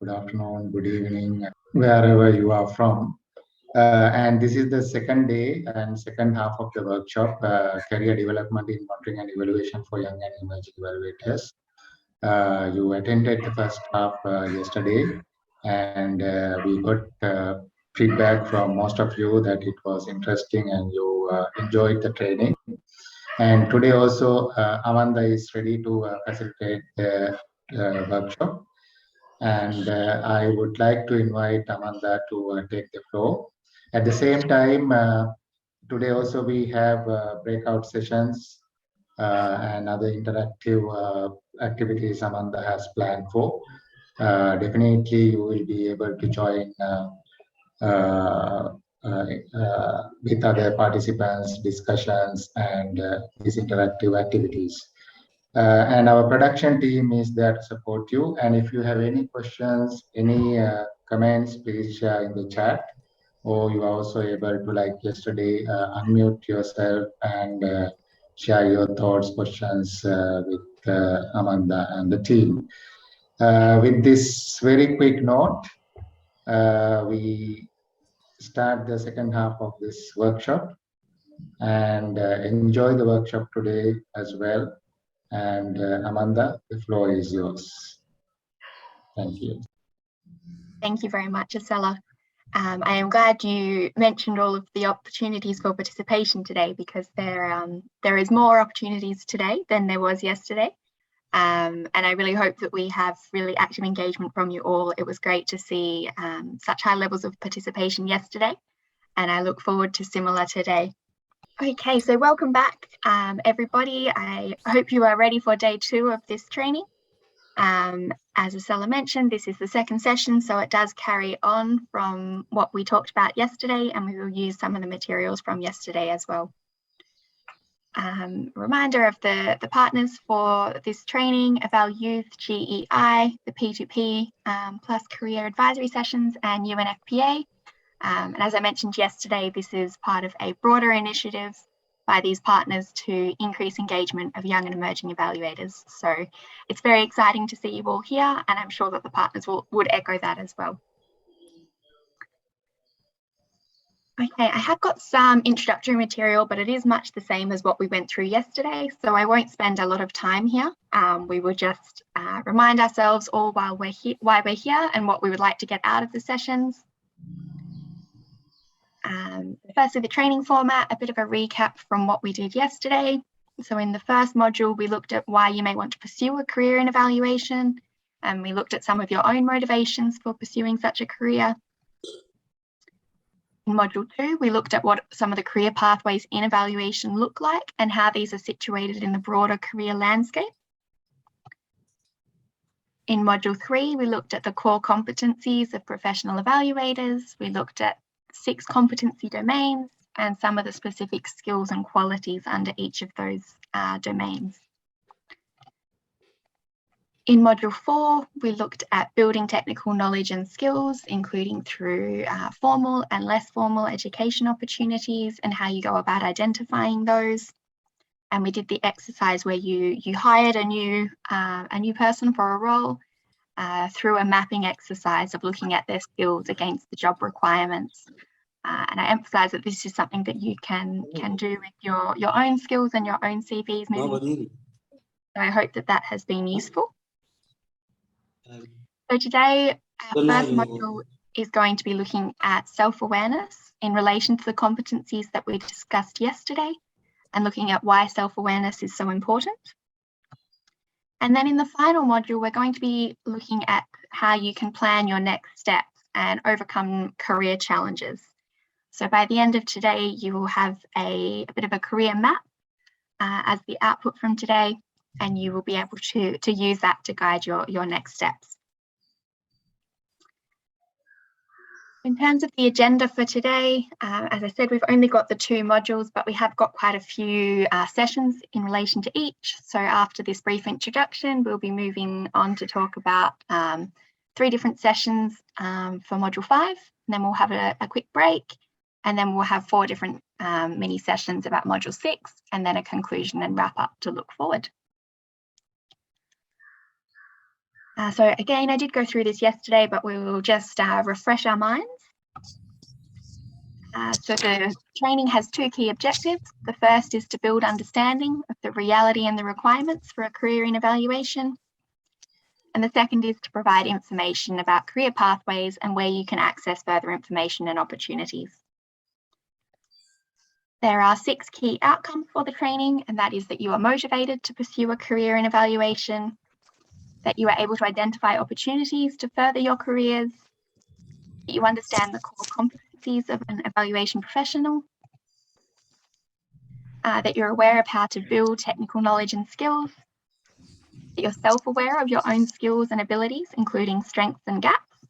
good afternoon, good evening, wherever you are from. And this is the second day and second half of the workshop, Career Development in Monitoring and Evaluation for Young and Emerging Evaluators. You attended the first half yesterday, and we got feedback from most of you that it was interesting and you enjoyed the training. And today also, Amanda is ready to facilitate the workshop. And I would like to invite Amanda to take the floor. At the same time, today also we have breakout sessions and other interactive activities Amanda has planned for. Definitely you will be able to join with other participants, discussions, and these interactive activities. And our production team is there to support you. And if you have any questions, any comments, please share in the chat. Or you are also able to, like yesterday, unmute yourself and share your thoughts, questions with Amanda and the team. With this very quick note, we start the second half of this workshop, and enjoy the workshop today as well. And Amanda, the floor is yours. Thank you. Thank you very much, Asela. I am glad you mentioned all of the opportunities for participation today, because there is more opportunities today than there was yesterday. And I really hope that we have really active engagement from you all. It was great to see such high levels of participation yesterday, and I look forward to similar today. Okay, so welcome back, everybody. I hope you are ready for day 2 of this training. As Asela mentioned, this is the second session, so it does carry on from what we talked about yesterday, and we will use some of the materials from yesterday as well. Reminder of the partners for this training: Eval Youth, GEI, the P2P, plus career advisory sessions, and UNFPA. And as I mentioned yesterday, this is part of a broader initiative by these partners to increase engagement of young and emerging evaluators. So it's very exciting to see you all here, and I'm sure that the partners would echo that as well. Okay, I have got some introductory material, but it is much the same as what we went through yesterday, so I won't spend a lot of time here. We will just remind ourselves all why we're here and what we would like to get out of the sessions. Firstly, the training format, a bit of a recap from what we did yesterday. So in the first module, we looked at why you may want to pursue a career in evaluation, and we looked at some of your own motivations for pursuing such a career. In module 2, we looked at what some of the career pathways in evaluation look like and how these are situated in the broader career landscape. In module 3, we looked at the core competencies of professional evaluators. We looked at 6 competency domains and some of the specific skills and qualities under each of those domains. In module 4, we looked at building technical knowledge and skills, including through formal and less formal education opportunities and how you go about identifying those. And we did the exercise where you hired a new person for a role through a mapping exercise of looking at their skills against the job requirements. And I emphasize that this is something that you can do with your own skills and your own CVs moving forward. So I hope that that has been useful. So today, our first module is going to be looking at self-awareness in relation to the competencies that we discussed yesterday, and looking at why self-awareness is so important. And then in the final module, we're going to be looking at how you can plan your next steps and overcome career challenges. So by the end of today, you will have a bit of a career map as the output from today, and you will be able to use that to guide your next steps. In terms of the agenda for today, as I said, we've only got the 2 modules, but we have got quite a few sessions in relation to each. So after this brief introduction, we'll be moving on to talk about 3 different sessions for module 5, and then we'll have a quick break, and then we'll have 4 different mini sessions about module 6, and then a conclusion and wrap up to look forward. So again, I did go through this yesterday, but we will just refresh our minds. So the training has two key objectives. The first is to build understanding of the reality and the requirements for a career in evaluation. And the second is to provide information about career pathways and where you can access further information and opportunities. There are 6 key outcomes for the training, and that is that you are motivated to pursue a career in evaluation, that you are able to identify opportunities to further your careers, that you understand the core competencies of an evaluation professional, that you're aware of how to build technical knowledge and skills, that you're self-aware of your own skills and abilities, including strengths and gaps,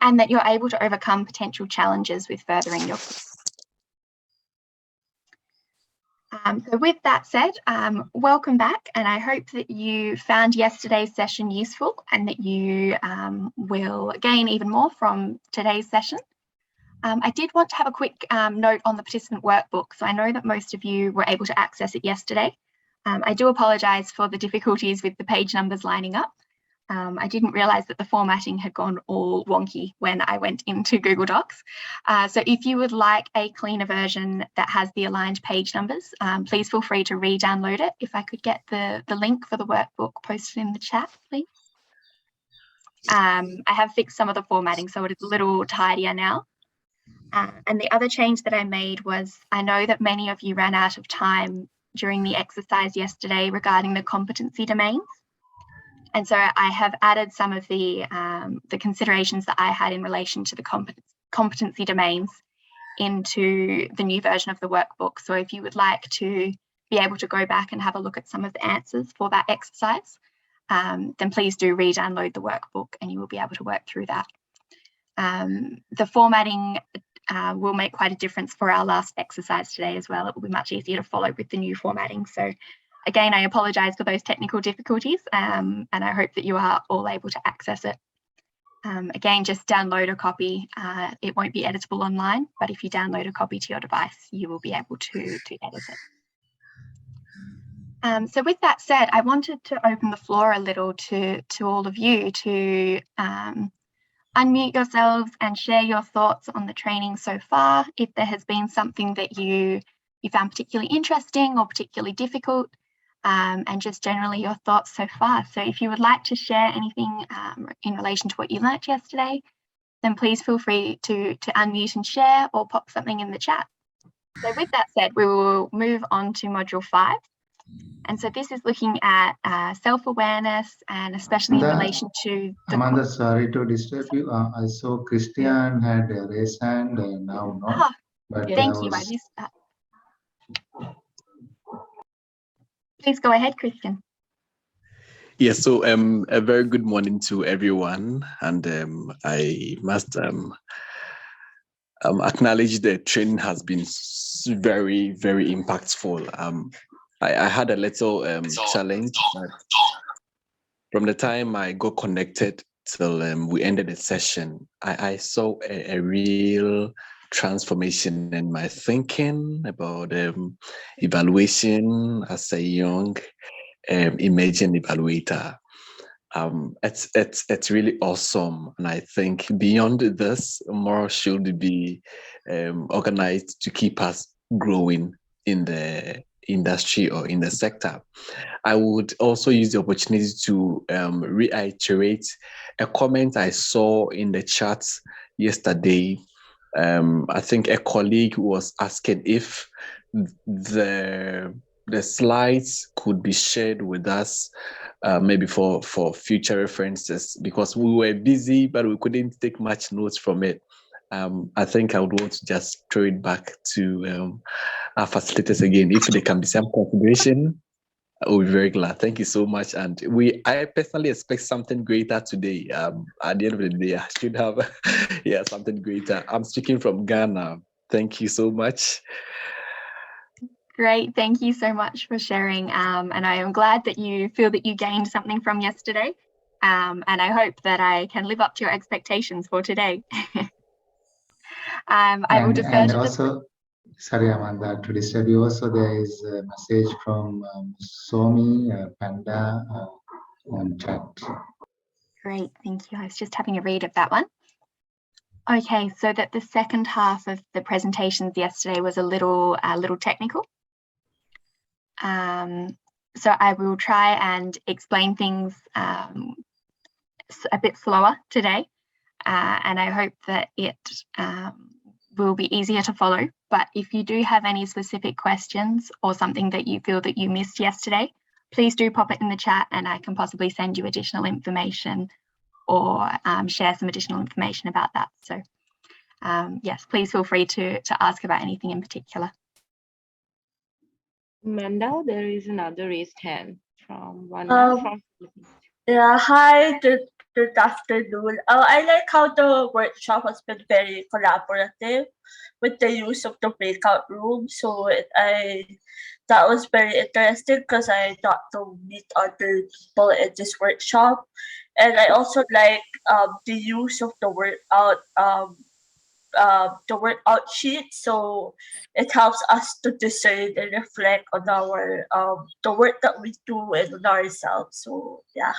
and that you're able to overcome potential challenges with furthering your career. So with that said, welcome back, and I hope that you found yesterday's session useful and that you will gain even more from today's session. I did want to have a quick note on the participant workbook. So I know that most of you were able to access it yesterday. I do apologise for the difficulties with the page numbers lining up. I didn't realise that the formatting had gone all wonky when I went into Google Docs. So if you would like a cleaner version that has the aligned page numbers, please feel free to re-download it. If I could get the link for the workbook posted in the chat, please. I have fixed some of the formatting, so it is a little tidier now. And the other change that I made was, I know that many of you ran out of time during the exercise yesterday regarding the competency domains. And so I have added some of the considerations that I had in relation to the competency domains into the new version of the workbook. So if you would like to be able to go back and have a look at some of the answers for that exercise, then please do re-download the workbook and you will be able to work through that. The formatting will make quite a difference for our last exercise today as well. It will be much easier to follow with the new formatting. So again, I apologise for those technical difficulties, and I hope that you are all able to access it. Again, just download a copy. It won't be editable online, but if you download a copy to your device, you will be able to edit it. So with that said, I wanted to open the floor a little to all of you to unmute yourselves and share your thoughts on the training so far. If there has been something that you found particularly interesting or particularly difficult, and just generally your thoughts so far. So if you would like to share anything in relation to what you learnt yesterday, then please feel free to unmute and share or pop something in the chat. So with that said, we will move on to module 5. And so this is looking at self-awareness, and especially in relation to the... Amanda, sorry to disturb you. I saw Christian had a raise hand, now not. Oh, but thank you, I missed that. Please go ahead, Christian. Yes, so a very good morning to everyone, and I must acknowledge the training has been very, very impactful. I had a little challenge, but from the time I got connected till we ended the session, I saw a real transformation in my thinking about evaluation as a young emerging evaluator. It's really awesome, and I think beyond this, more should be organized to keep us growing in the industry or in the sector. I would also use the opportunity to reiterate a comment I saw in the chat yesterday. I think a colleague was asking if the slides could be shared with us, maybe for future references, because we were busy, but we couldn't take much notes from it. I think I would want to just throw it back to our facilitators again. If there can be some consideration, I will be very glad. Thank you so much. And I personally expect something greater today. At the end of the day, I should have something greater. I'm speaking from Ghana. Thank you so much. Great, thank you so much for sharing. And I am glad that you feel that you gained something from yesterday. And I hope that I can live up to your expectations for today. I will defer to also, sorry, Amanda, to disturb you. Also, there is a message from Somi Panda. on chat. Great, thank you. I was just having a read of that one. Okay, so that the second half of the presentations yesterday was a little technical. So I will try and explain things a bit slower today, and I hope that it will be easier to follow. But if you do have any specific questions or something that you feel that you missed yesterday, please do pop it in the chat and I can possibly send you additional information or share some additional information about that. So yes, please feel free to ask about anything in particular. Amanda, there is another raised hand from Wanda. Yeah, hi, good afternoon. I like how the workshop has been very collaborative with the use of the breakout room. So that was very interesting because I got to meet other people in this workshop, and I also like the use of the workout sheet, so it helps us to discern and reflect on our the work that we do and on ourselves. So yeah.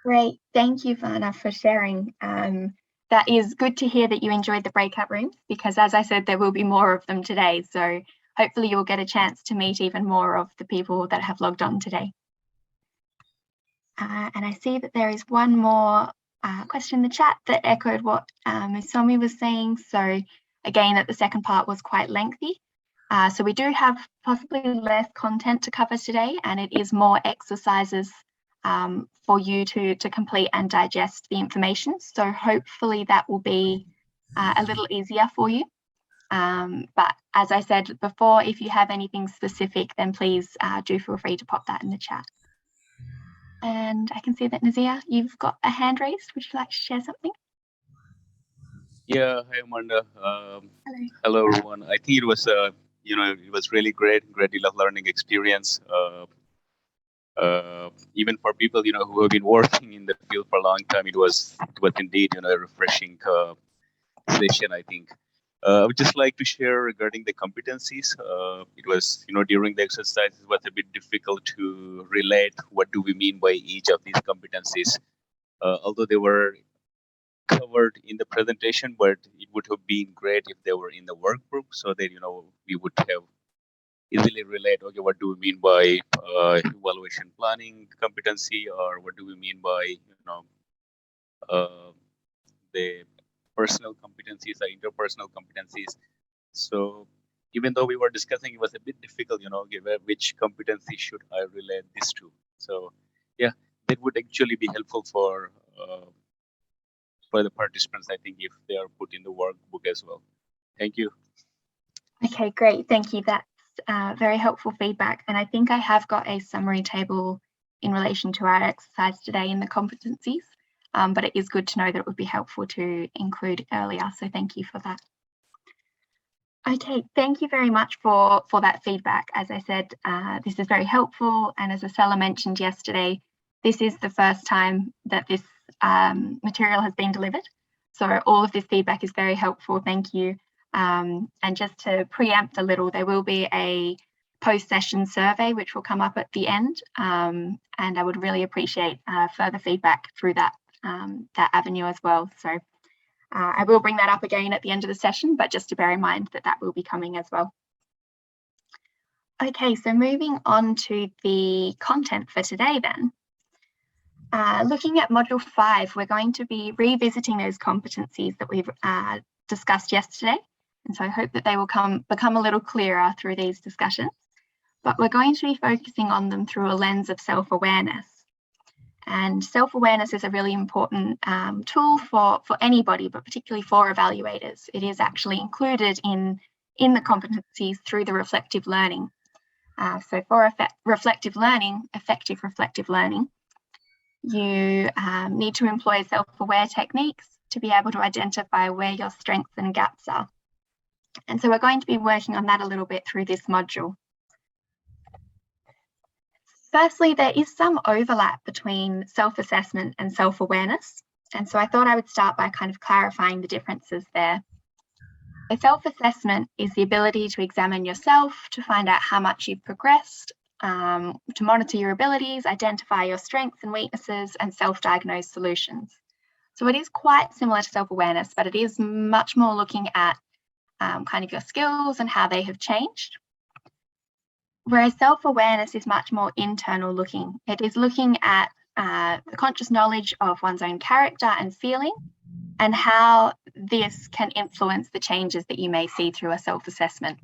Great, thank you, Vana, for sharing. That is good to hear that you enjoyed the breakout rooms, because as I said, there will be more of them today. So hopefully you'll get a chance to meet even more of the people that have logged on today. And I see that there is one more question in the chat that echoed what Musomi was saying. So again, that the second part was quite lengthy. So we do have possibly less content to cover today, and it is more exercises for you to complete and digest the information. So hopefully that will be a little easier for you. But as I said before, if you have anything specific, then please do feel free to pop that in the chat. And I can see that Nazia, you've got a hand raised. Would you like to share something? Yeah, hi Amanda. Hello everyone. I think it was it was really great deal of learning experience. Even for people who have been working in the field for a long time, it was indeed a refreshing session, I think. I would just like to share regarding the competencies. It was during the exercise it was a bit difficult to relate what do we mean by each of these competencies, although they were covered in the presentation, but it would have been great if they were in the workbook, so that we would have easily relate, okay, what do we mean by evaluation planning competency, or what do we mean by the personal competencies or interpersonal competencies. So even though we were discussing, it was a bit difficult, given which competency should I relate this to. So yeah, that would actually be helpful for the participants, I think, if they are put in the workbook as well. Thank you. Okay, great. Thank you. That's very helpful feedback. And I think I have got a summary table in relation to our exercise today in the competencies, but it is good to know that it would be helpful to include earlier. So thank you for that. Okay, thank you very much for that feedback. As I said, this is very helpful. And as Acela mentioned yesterday, this is the first time that this material has been delivered. So all of this feedback is very helpful. Thank you. And just to preempt a little, there will be a post-session survey which will come up at the end, and I would really appreciate further feedback through that avenue as well. So I will bring that up again at the end of the session, but just to bear in mind that that will be coming as well. Okay, so moving on to the content for today then. Looking at Module 5, we're going to be revisiting those competencies that we've discussed yesterday. And so I hope that they will become a little clearer through these discussions. But we're going to be focusing on them through a lens of self-awareness. And self-awareness is a really important tool for anybody, but particularly for evaluators. It is actually included in the competencies through the reflective learning. So for effective reflective learning, you need to employ self-aware techniques to be able to identify where your strengths and gaps are. And so we're going to be working on that a little bit through this module. Firstly, there is some overlap between self-assessment and self-awareness. And so I thought I would start by kind of clarifying the differences there. A self-assessment is the ability to examine yourself to find out how much you've progressed to monitor your abilities, identify your strengths and weaknesses, and self-diagnose solutions. So it is quite similar to self-awareness, but it is much more looking at kind of your skills and how they have changed. Whereas self-awareness is much more internal looking. It is looking at the conscious knowledge of one's own character and feeling, and how this can influence the changes that you may see through a self-assessment.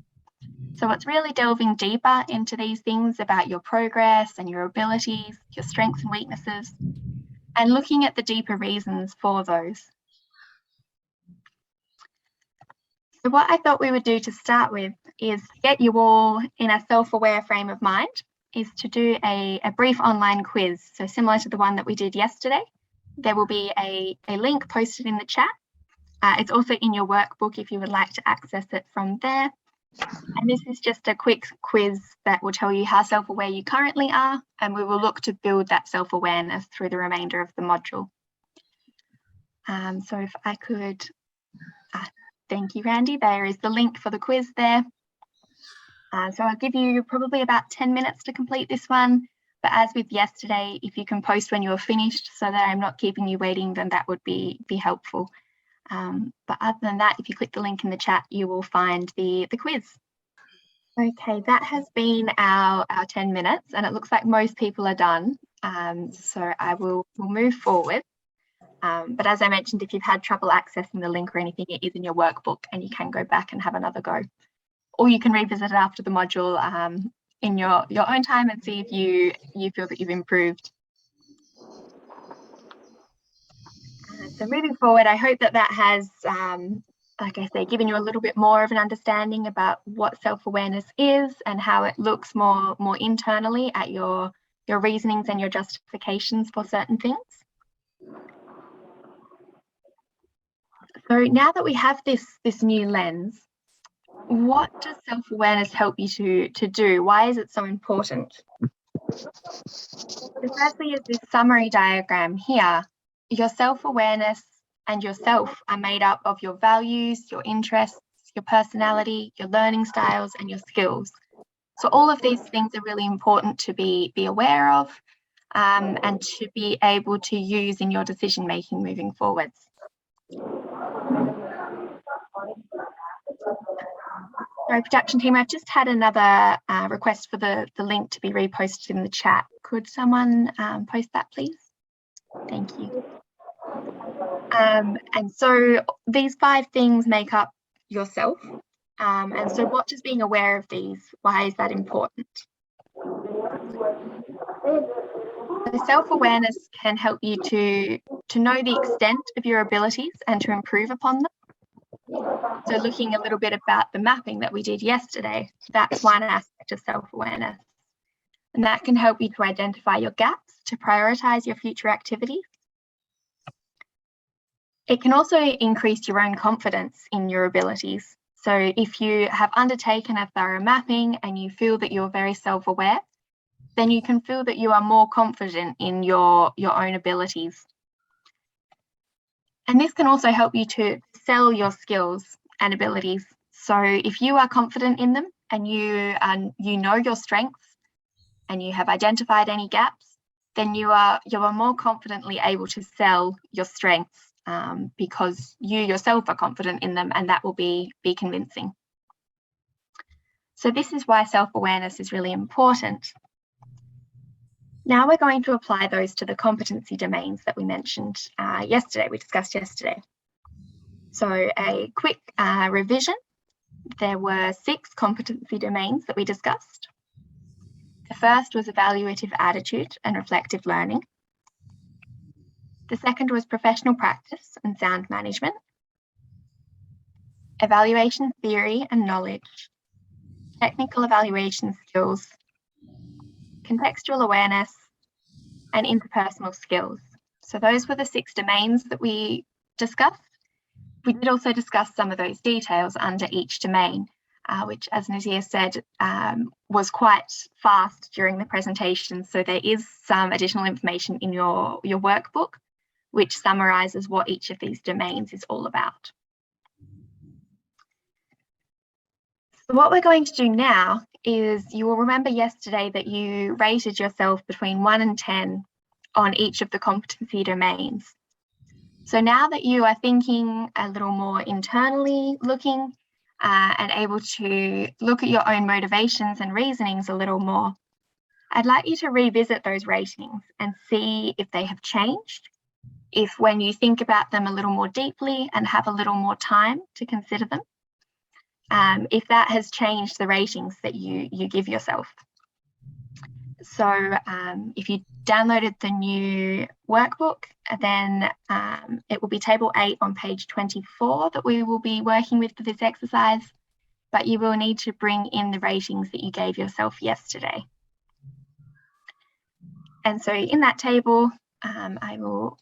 So it's really delving deeper into these things about your progress and your abilities, your strengths and weaknesses, and looking at the deeper reasons for those. So what I thought we would do to start with is to get you all in a self-aware frame of mind, is to do a brief online quiz. So similar to the one that we did yesterday, there will be a link posted in the chat. It's also in your workbook if you would like to access it from there. And this is just a quick quiz that will tell you how self-aware you currently are, and we will look to build that self-awareness through the remainder of the module. So if I could, thank you, Randy. There is the link for the quiz there. So I'll give you probably about 10 minutes to complete this one. But as with yesterday, if you can post when you're finished so that I'm not keeping you waiting, then that would be helpful. But other than that, if you click the link in the chat, you will find the quiz. Okay, that has been our 10 minutes, and it looks like most people are done. So we'll move forward. But as I mentioned, if you've had trouble accessing the link or anything, it is in your workbook and you can go back and have another go. Or you can revisit it after the module in your own time and see if you feel that you've improved. So moving forward, I hope that has, like I say, given you a little bit more of an understanding about what self-awareness is and how it looks more internally at your reasonings and your justifications for certain things. So now that we have this new lens, what does self-awareness help you to do? Why is it so important? So firstly is this summary diagram here. Your self-awareness and yourself are made up of your values, your interests, your personality, your learning styles, and your skills. So all of these things are really important to be aware of and to be able to use in your decision-making moving forwards. Sorry, production team, I've just had another request for the link to be reposted in the chat. Could someone post that, please? Thank you. And so these 5 things make up yourself. And so what does being aware of these, why is that important? The self-awareness can help you to know the extent of your abilities and to improve upon them. So looking a little bit about the mapping that we did yesterday, that's one aspect of self-awareness. And that can help you to identify your gaps, to prioritize your future activities. It can also increase your own confidence in your abilities. So if you have undertaken a thorough mapping and you feel that you're very self-aware, then you can feel that you are more confident in your own abilities. And this can also help you to sell your skills and abilities. So if you are confident in them and you know your strengths and you have identified any gaps, then you are more confidently able to sell your strengths because you yourself are confident in them, and that will be convincing. So this is why self-awareness is really important. Now we're going to apply those to the competency domains that we mentioned we discussed yesterday. So a quick revision, there were 6 competency domains that we discussed. The first was evaluative attitude and reflective learning. The second was professional practice and sound management, evaluation theory and knowledge, technical evaluation skills, contextual awareness, and interpersonal skills. So those were the 6 domains that we discussed. We did also discuss some of those details under each domain, which, as Nazir said, was quite fast during the presentation. So there is some additional information in your workbook, which summarises what each of these domains is all about. So what we're going to do now is, you will remember yesterday that you rated yourself between 1 and 10 on each of the competency domains. So now that you are thinking a little more internally looking and able to look at your own motivations and reasonings a little more, I'd like you to revisit those ratings and see if they have changed, if when you think about them a little more deeply and have a little more time to consider them, if that has changed the ratings that you give yourself. So if you downloaded the new workbook, then it will be table 8 on page 24 that we will be working with for this exercise, but you will need to bring in the ratings that you gave yourself yesterday. And so in that table, I will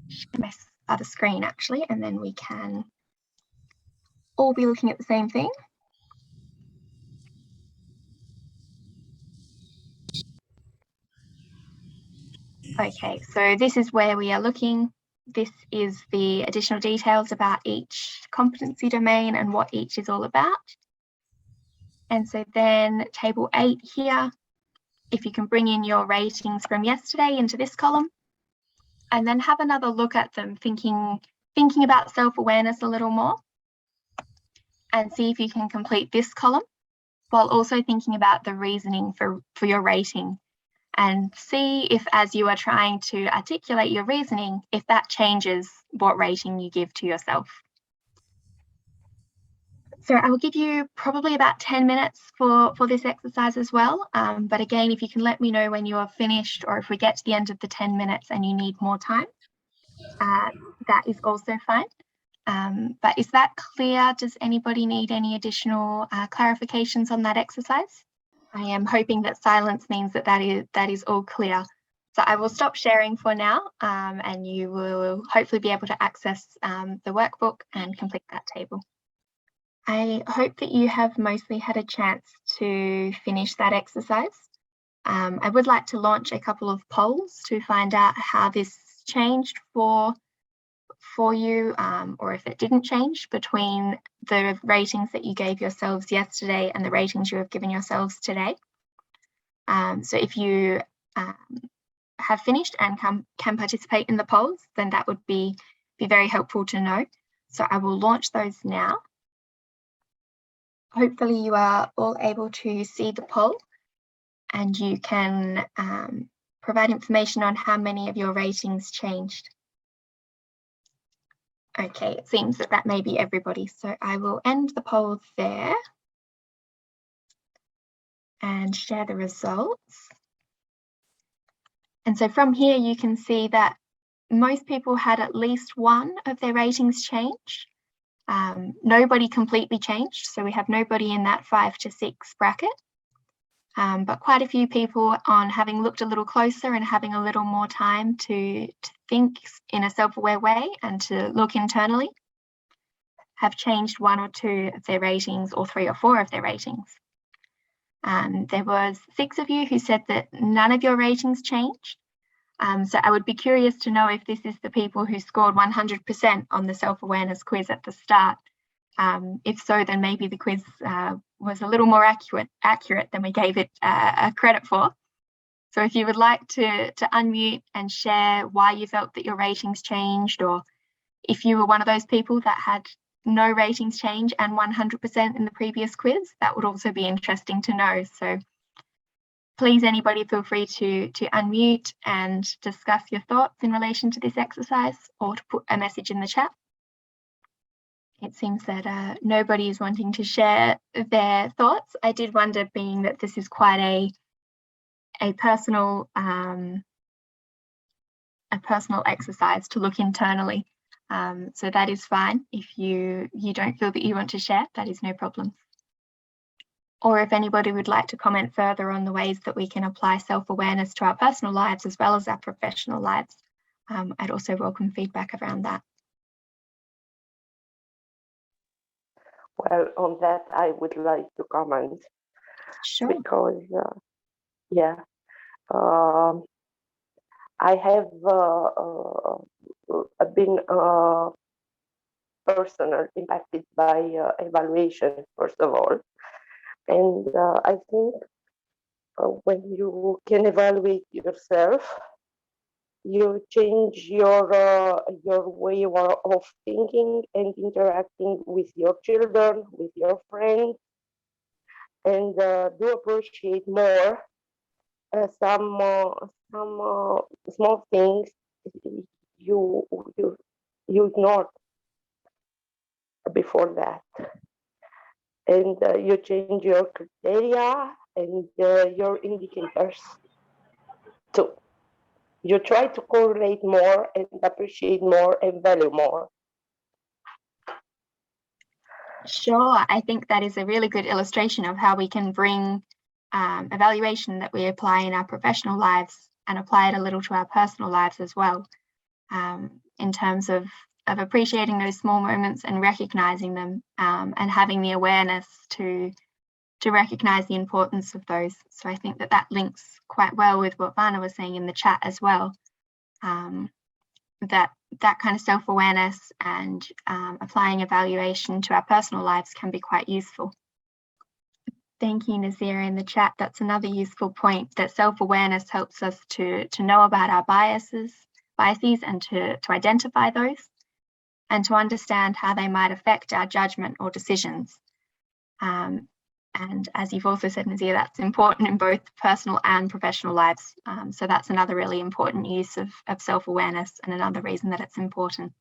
share my other screen actually, and then we can all be looking at the same thing. Okay, so this is where we are looking. This is the additional details about each competency domain and what each is all about. And so then table 8 here, if you can bring in your ratings from yesterday into this column, and then have another look at them, thinking about self-awareness a little more, and see if you can complete this column while also thinking about the reasoning for your rating, and see if, as you are trying to articulate your reasoning, if that changes what rating you give to yourself. So I will give you probably about 10 minutes for this exercise as well. But again, if you can let me know when you are finished, or if we get to the end of the 10 minutes and you need more time, that is also fine. But is that clear? Does anybody need any additional clarifications on that exercise? I am hoping that silence means that is all clear. So I will stop sharing for now, and you will hopefully be able to access the workbook and complete that table. I hope that you have mostly had a chance to finish that exercise. I would like to launch a couple of polls to find out how this changed for you, or if it didn't change between the ratings that you gave yourselves yesterday and the ratings you have given yourselves today. So if you have finished and can participate in the polls, then that would be very helpful to know. So I will launch those now. Hopefully you are all able to see the poll, and you can provide information on how many of your ratings changed. Okay, it seems that may be everybody. So I will end the poll there and share the results. And so from here, you can see that most people had at least one of their ratings change. Nobody completely changed, so we have nobody in that 5 to 6 bracket. But quite a few people, on having looked a little closer and having a little more time to think in a self-aware way and to look internally, have changed 1 or 2 of their ratings, or 3 or 4 of their ratings. There was 6 of you who said that none of your ratings changed. So I would be curious to know if this is the people who scored 100% on the self-awareness quiz at the start. If so, then maybe the quiz was a little more accurate than we gave it credit for. So if you would like to unmute and share why you felt that your ratings changed, or if you were one of those people that had no ratings change and 100% in the previous quiz, that would also be interesting to know. So please, anybody, feel free to unmute and discuss your thoughts in relation to this exercise, or to put a message in the chat. It seems that nobody is wanting to share their thoughts. I did wonder, being that this is quite a personal exercise to look internally. So that is fine. If you don't feel that you want to share, that is no problem. Or if anybody would like to comment further on the ways that we can apply self-awareness to our personal lives as well as our professional lives, I'd also welcome feedback around that. Well, on that, I would like to comment. Sure. Because, I have been personal, impacted by evaluation, first of all. And I think when you can evaluate yourself, you change your way of thinking and interacting with your children, with your friends, and do appreciate more some small things you you you ignored before that, and you change your criteria and your indicators too. You try to correlate more and appreciate more and value more. Sure, I think that is a really good illustration of how we can bring evaluation that we apply in our professional lives and apply it a little to our personal lives as well, in terms of appreciating those small moments and recognizing them, and having the awareness to recognize the importance of those. So I think that links quite well with what Vana was saying in the chat as well, that kind of self-awareness and applying evaluation to our personal lives can be quite useful. Thank you, Nazira, in the chat. That's another useful point, that self-awareness helps us to know about our biases and to identify those and to understand how they might affect our judgment or decisions. And as you've also said, Nazira, that's important in both personal and professional lives. So that's another really important use of self-awareness and another reason that it's important.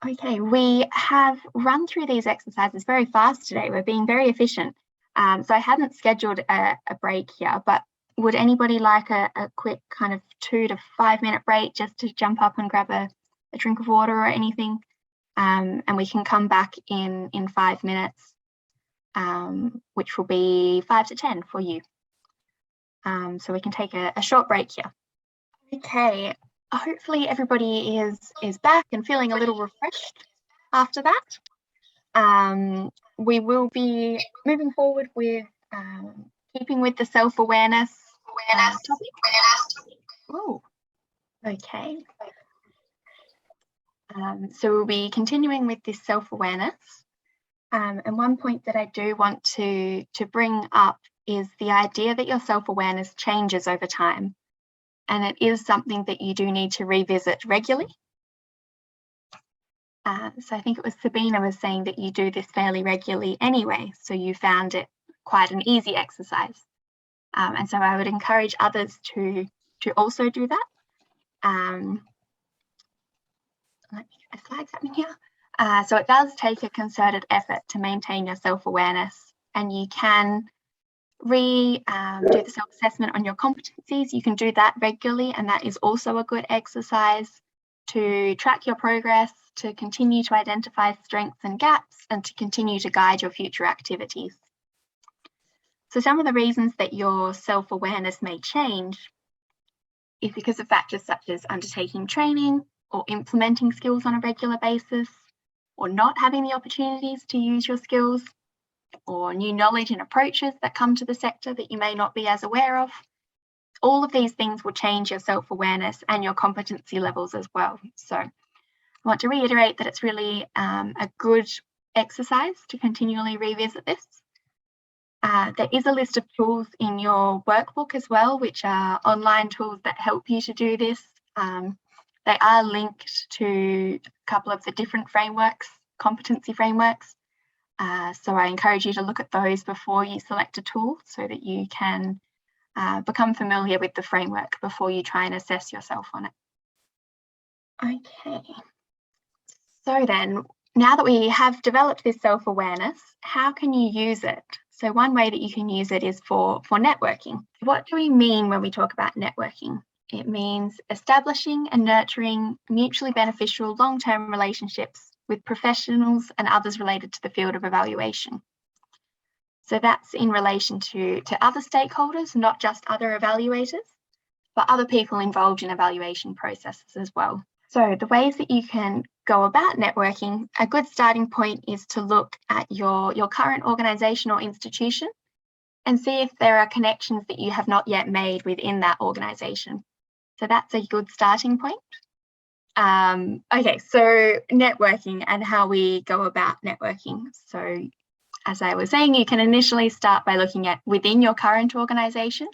Okay, we have run through these exercises very fast today. We're being very efficient. So I hadn't scheduled a break here, but would anybody like a quick kind of 2 to 5 minute break just to jump up and grab a drink of water or anything? And we can come back in 5 minutes, which will be 5 to 10 for you. So we can take a short break here. Okay, hopefully everybody is back and feeling a little refreshed after that. We will be moving forward with keeping with the self-awareness topic. Oh, okay. So we'll be continuing with this self-awareness. And one point that I do want to bring up is the idea that your self-awareness changes over time. And it is something that you do need to revisit regularly. So I think it was Sabina was saying that you do this fairly regularly anyway, so you found it quite an easy exercise. And so I would encourage others to also do that. Let me get my flags happening here. So it does take a concerted effort to maintain your self-awareness, and you can do the self-assessment on your competencies. You can do that regularly, and that is also a good exercise to track your progress, to continue to identify strengths and gaps, and to continue to guide your future activities. So some of the reasons that your self-awareness may change is because of factors such as undertaking training or implementing skills on a regular basis, or not having the opportunities to use your skills, or new knowledge and approaches that come to the sector that you may not be as aware of. All of these things will change your self-awareness and your competency levels as well. So I want to reiterate that it's really a good exercise to continually revisit this. There is a list of tools in your workbook as well, which are online tools that help you to do this. They are linked to a couple of the different frameworks, competency frameworks. So I encourage you to look at those before you select a tool so that you can become familiar with the framework before you try and assess yourself on it. Okay, so then now that we have developed this self-awareness, how can you use it? So one way that you can use it is for networking. What do we mean when we talk about networking? It means establishing and nurturing mutually beneficial long-term relationships with professionals and others related to the field of evaluation. So that's in relation to other stakeholders, not just other evaluators, but other people involved in evaluation processes as well. So the ways that you can go about networking, a good starting point is to look at your current organisation or institution and see if there are connections that you have not yet made within that organisation. So that's a good starting point. Okay, so networking and how we go about networking. So as I was saying, you can initially start by looking at within your current organisation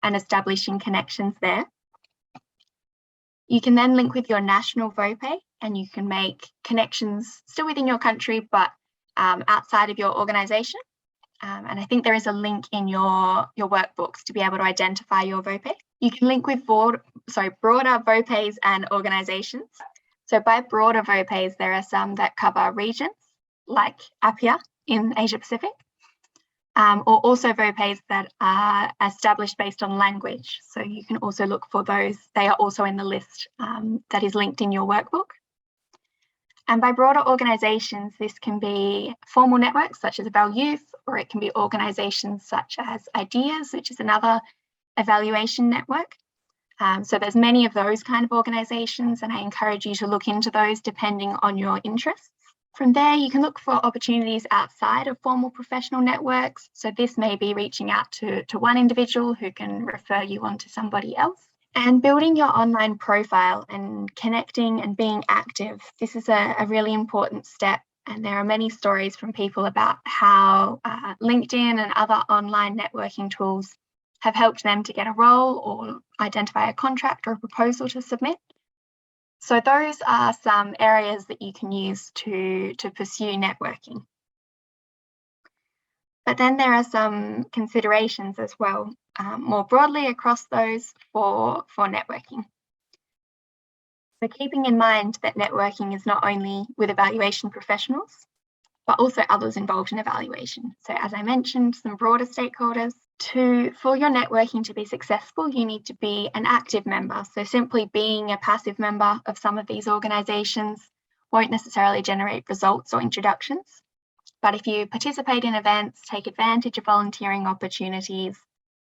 and establishing connections there. You can then link with your national VOPE and you can make connections still within your country, but outside of your organisation. And I think there is a link in your workbooks to be able to identify your VOPE. You can link with broader VOPEs and organisations. So by broader VOPEs, there are some that cover regions like APIA in Asia Pacific, or also VOPEs that are established based on language. So you can also look for those. They are also in the list that is linked in your workbook. And by broader organisations, this can be formal networks such as evaluators, or it can be organisations such as YEEs, which is another evaluation network. So there's many of those kind of organisations, and I encourage you to look into those depending on your interests. From there, you can look for opportunities outside of formal professional networks. So this may be reaching out to one individual who can refer you on to somebody else. And building your online profile and connecting and being active. This is a really important step. And there are many stories from people about how LinkedIn and other online networking tools have helped them to get a role or identify a contract or a proposal to submit. So those are some areas that you can use to pursue networking. But then there are some considerations as well, more broadly across those for networking. So keeping in mind that networking is not only with evaluation professionals, but also others involved in evaluation. So as I mentioned, some broader stakeholders. For your networking to be successful, you need to be an active member. So simply being a passive member of some of these organisations won't necessarily generate results or introductions. But if you participate in events, take advantage of volunteering opportunities,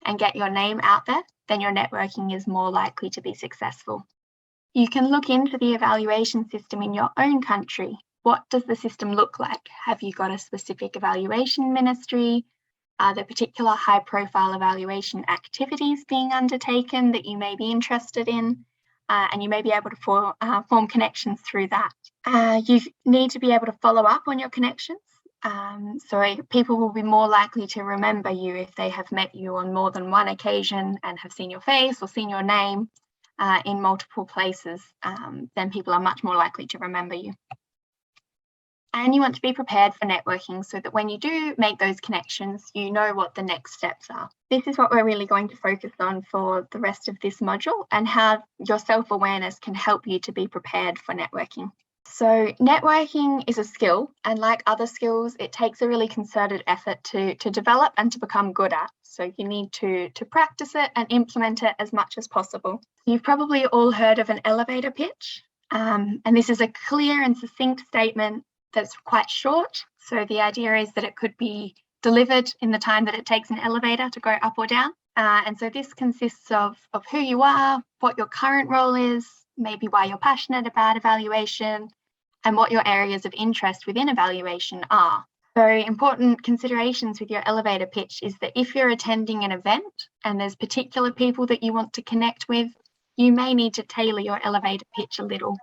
and get your name out there, then your networking is more likely to be successful. You can look into the evaluation system in your own country. What does the system look like? Have you got a specific evaluation ministry? Are there particular high-profile evaluation activities being undertaken that you may be interested in? And you may be able to form connections through that. You need to be able to follow up on your connections. So people will be more likely to remember you if they have met you on more than one occasion and have seen your face or seen your name in multiple places. Then people are much more likely to remember you. And you want to be prepared for networking so that when you do make those connections, you know what the next steps are. This is what we're really going to focus on for the rest of this module, and how your self-awareness can help you to be prepared for networking. So networking is a skill, and like other skills, it takes a really concerted effort to develop and to become good at. So you need to practice it and implement it as much as possible. You've probably all heard of an elevator pitch, and this is a clear and succinct statement that's quite short. So the idea is that it could be delivered in the time that it takes an elevator to go up or down. And so this consists of who you are, what your current role is, maybe why you're passionate about evaluation, and what your areas of interest within evaluation are. So important considerations with your elevator pitch is that if you're attending an event and there's particular people that you want to connect with, you may need to tailor your elevator pitch a little.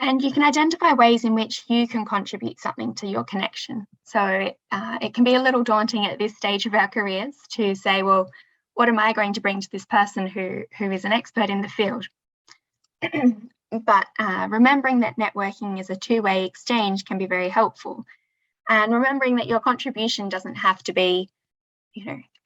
And you can identify ways in which you can contribute something to your connection. So it can be a little daunting at this stage of our careers to say, well, what am I going to bring to this person who is an expert in the field? But remembering that networking is a two-way exchange can be very helpful. And remembering that your contribution doesn't have to be,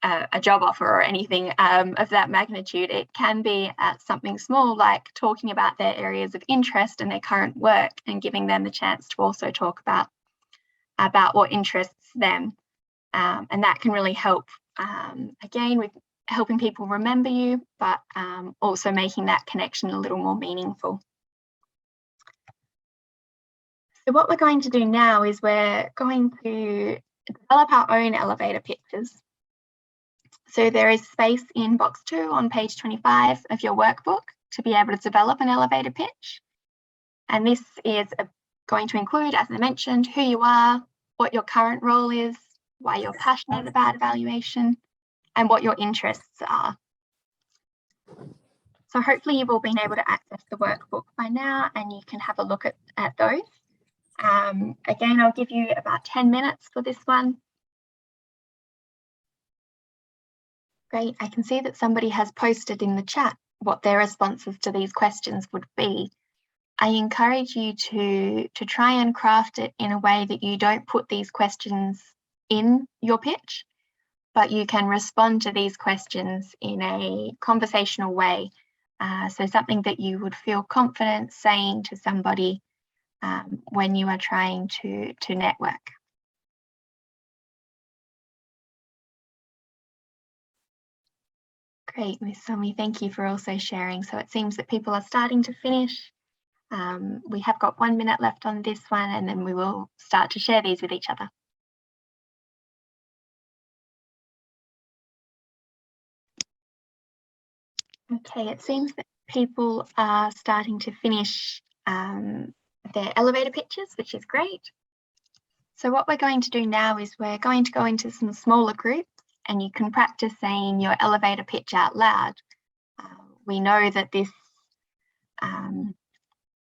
a job offer or anything of that magnitude. It can be something small, like talking about their areas of interest and their current work, and giving them the chance to also talk about what interests them. And that can really help, again, with helping people remember you, but also making that connection a little more meaningful. So what we're going to do now is we're going to develop our own elevator pitches. So there is space in box 2 on page 25 of your workbook to be able to develop an elevator pitch. And this is going to include, as I mentioned, who you are, what your current role is, why you're passionate about evaluation, and what your interests are. So hopefully you've all been able to access the workbook by now and you can have a look at those. Again, I'll give you about 10 minutes for this one. Great, I can see that somebody has posted in the chat what their responses to these questions would be. I encourage you to try and craft it in a way that you don't put these questions in your pitch, but you can respond to these questions in a conversational way. So something that you would feel confident saying to somebody when you are trying to network. Great, Ms. Somi, thank you for also sharing. So it seems that people are starting to finish. We have got 1 minute left on this one and then we will start to share these with each other. Okay, it seems that people are starting to finish their elevator pitches, which is great. So what we're going to do now is we're going to go into some smaller groups and you can practice saying your elevator pitch out loud. We know that this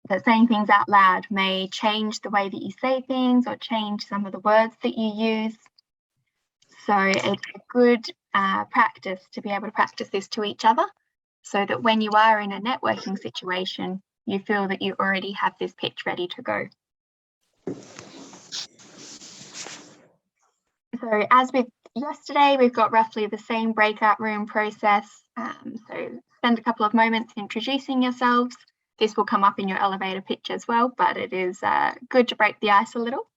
that saying things out loud may change the way that you say things or change some of the words that you use. So it's a good practice to be able to practice this to each other so that when you are in a networking situation, you feel that you already have this pitch ready to go. So as with yesterday, we've got roughly the same breakout room process. So spend a couple of moments introducing yourselves. This will come up in your elevator pitch as well, but it is good to break the ice a little.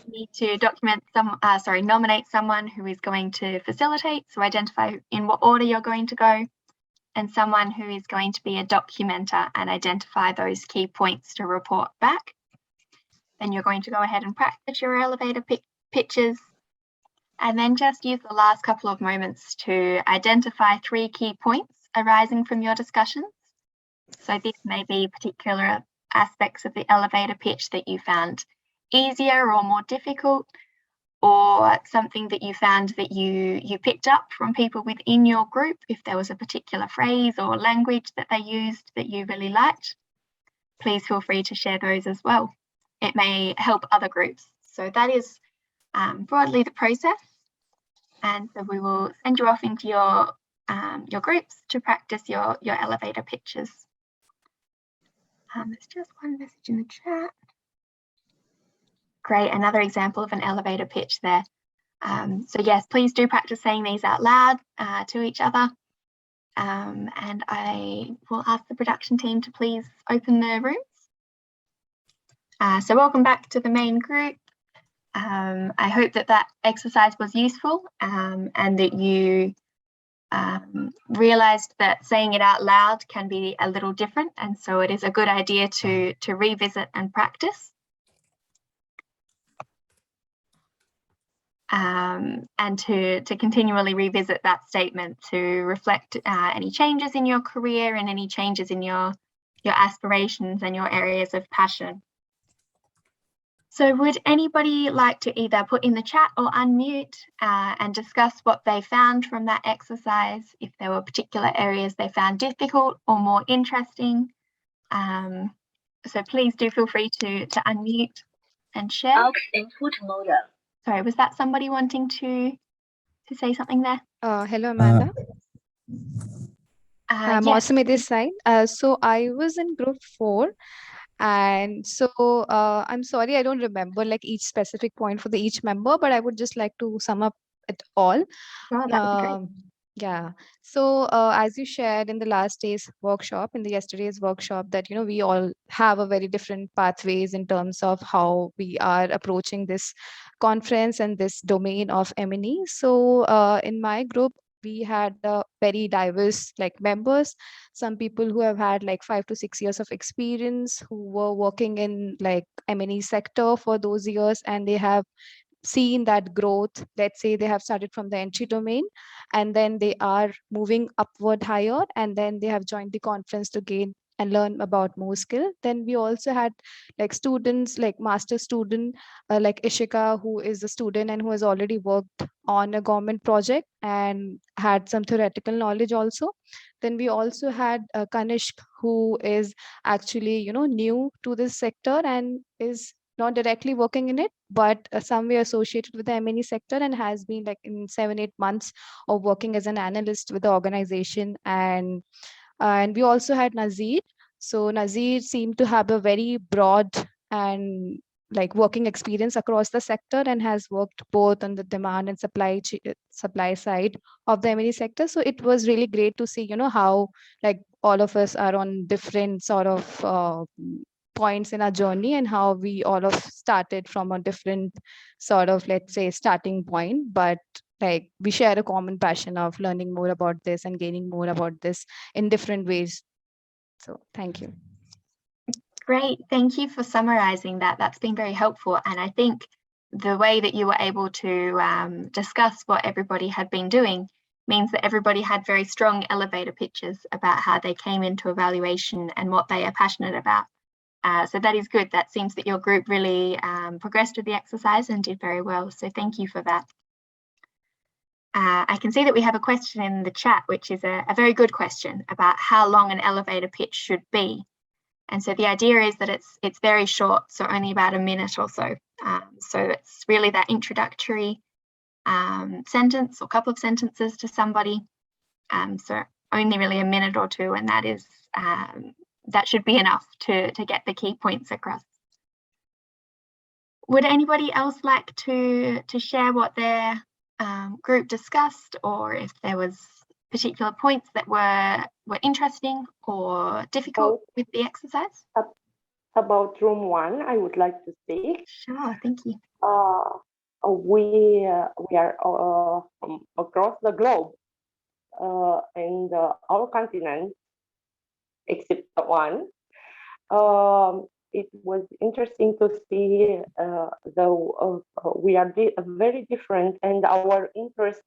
You need to document nominate someone who is going to facilitate. So identify in what order you're going to go, and someone who is going to be a documenter and identify those key points to report back. Then you're going to go ahead and practice your elevator pitches, and then just use the last couple of moments to identify 3 key points arising from your discussions. So this may be particular aspects of the elevator pitch that you found easier or more difficult, or something that you found that you picked up from people within your group, if there was a particular phrase or language that they used that you really liked. Please feel free to share those as well. It may help other groups. So that is broadly the process. And so we will send you off into your groups to practice your elevator pitches. There's just one message in the chat. Great, another example of an elevator pitch there. So yes, please do practice saying these out loud to each other. And I will ask the production team to please open the rooms. So welcome back to the main group. I hope that exercise was useful and that you realized that saying it out loud can be a little different, and so it is a good idea to revisit and practice. And to continually revisit that statement to reflect any changes in your career and any changes in your aspirations and your areas of passion. So would anybody like to either put in the chat or unmute and discuss what they found from that exercise, if there were particular areas they found difficult or more interesting? So please do feel free to unmute and share. Input model. Sorry, was that somebody wanting to say something there? Hello, Amanda. Yes. Mausami this side. So I was in group 4. And so I'm sorry, I don't remember like each specific point for each member, but I would just like to sum up it all. Oh, that would be great. Yeah. So as you shared in the yesterday's workshop, that, you know, we all have a very different pathways in terms of how we are approaching this conference and this domain of M&E. So in my group, we had very diverse like members, some people who have had like 5 to 6 years of experience, who were working in like M&E sector for those years, and they have seen that growth. Let's say they have started from the entry domain and then they are moving upward higher, and then they have joined the conference to gain and learn about more skill. Then we also had like students, like master student like Ishika, who is a student and who has already worked on a government project and had some theoretical knowledge also. Then we also had Kanishk, who is actually, you know, new to this sector and is not directly working in it, but somewhere associated with the M&E sector and has been like in 7-8 months of working as an analyst with the organization. And we also had Nazir. So Nazir seemed to have a very broad and like working experience across the sector and has worked both on the demand and supply side of the M&E sector. So it was really great to see, you know, how like all of us are on different sort of points in our journey and how we all of started from a different sort of, let's say, starting point, but like we share a common passion of learning more about this and gaining more about this in different ways. So thank you. Great, thank you for summarizing that. That's been very helpful. And I think the way that you were able to discuss what everybody had been doing means that everybody had very strong elevator pitches about how they came into evaluation and what they are passionate about. So that is good. That seems that your group really progressed with the exercise and did very well. So thank you for that. I can see that we have a question in the chat, which is a very good question about how long an elevator pitch should be. And so the idea is that it's very short, so only about a minute or so. So it's really that introductory sentence or couple of sentences to somebody. So only really a minute or two, and that is that should be enough to get the key points across. Would anybody else like to share what their group discussed, or if there was particular points that were interesting or difficult with the exercise? About room 1, I would like to speak. Sure, thank you. We are from across the globe and all continents except one. It was interesting to see we are very different and our interests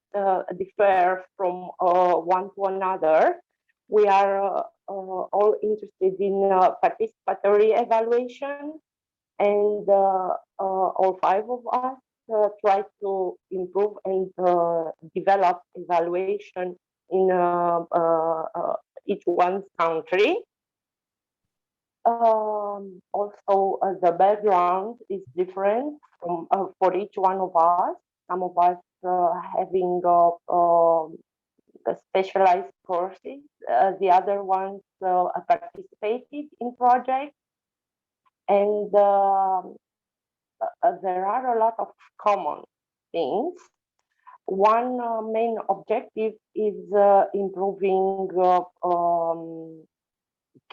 differ from one to another. We are all interested in participatory evaluation, and all 5 of us try to improve and develop evaluation in each one's country. Also, the background is different from, for each one of us. Some of us having specialized courses, the other ones participated in projects, and there are a lot of common things. One main objective is improving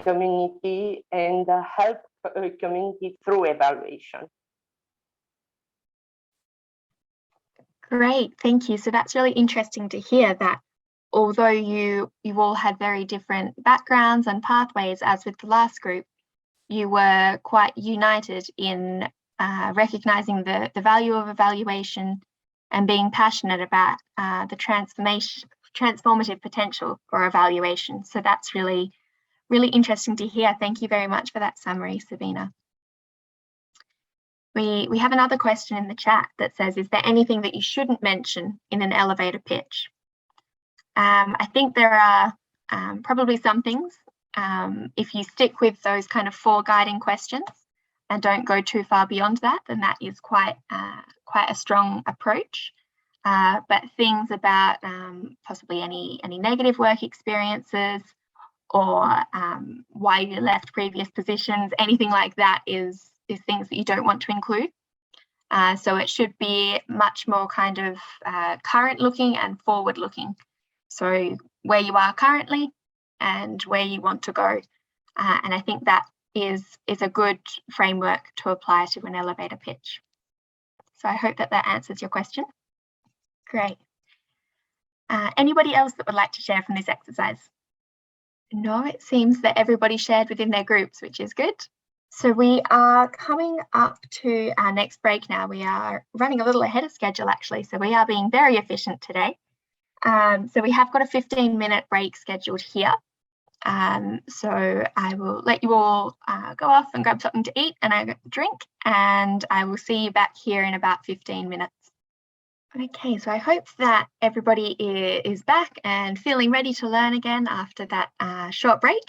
community and help community through evaluation. Great, thank you. So that's really interesting to hear that although you all had very different backgrounds and pathways, as with the last group, you were quite united in recognizing the value of evaluation and being passionate about the transformative potential for evaluation. So that's really interesting to hear. Thank you very much for that summary, Sabina. We have another question in the chat that says, is there anything that you shouldn't mention in an elevator pitch? I think there are probably some things. If you stick with those kind of 4 guiding questions and don't go too far beyond that, then that is quite a strong approach. But things about possibly any negative work experiences, or why you left previous positions, anything like that is things that you don't want to include. So it should be much more kind of current looking and forward looking. So where you are currently and where you want to go. And I think that is a good framework to apply to an elevator pitch. So I hope that answers your question. Great. Anybody else that would like to share from this exercise? No, it seems that everybody shared within their groups, which is good. So we are coming up to our next break now. We are running a little ahead of schedule, actually, so we are being very efficient today. So we have got a 15-minute break scheduled here. So I will let you all go off and grab something to eat and a drink, and I will see you back here in about 15 minutes. Okay, so I hope that everybody is back and feeling ready to learn again after that short break.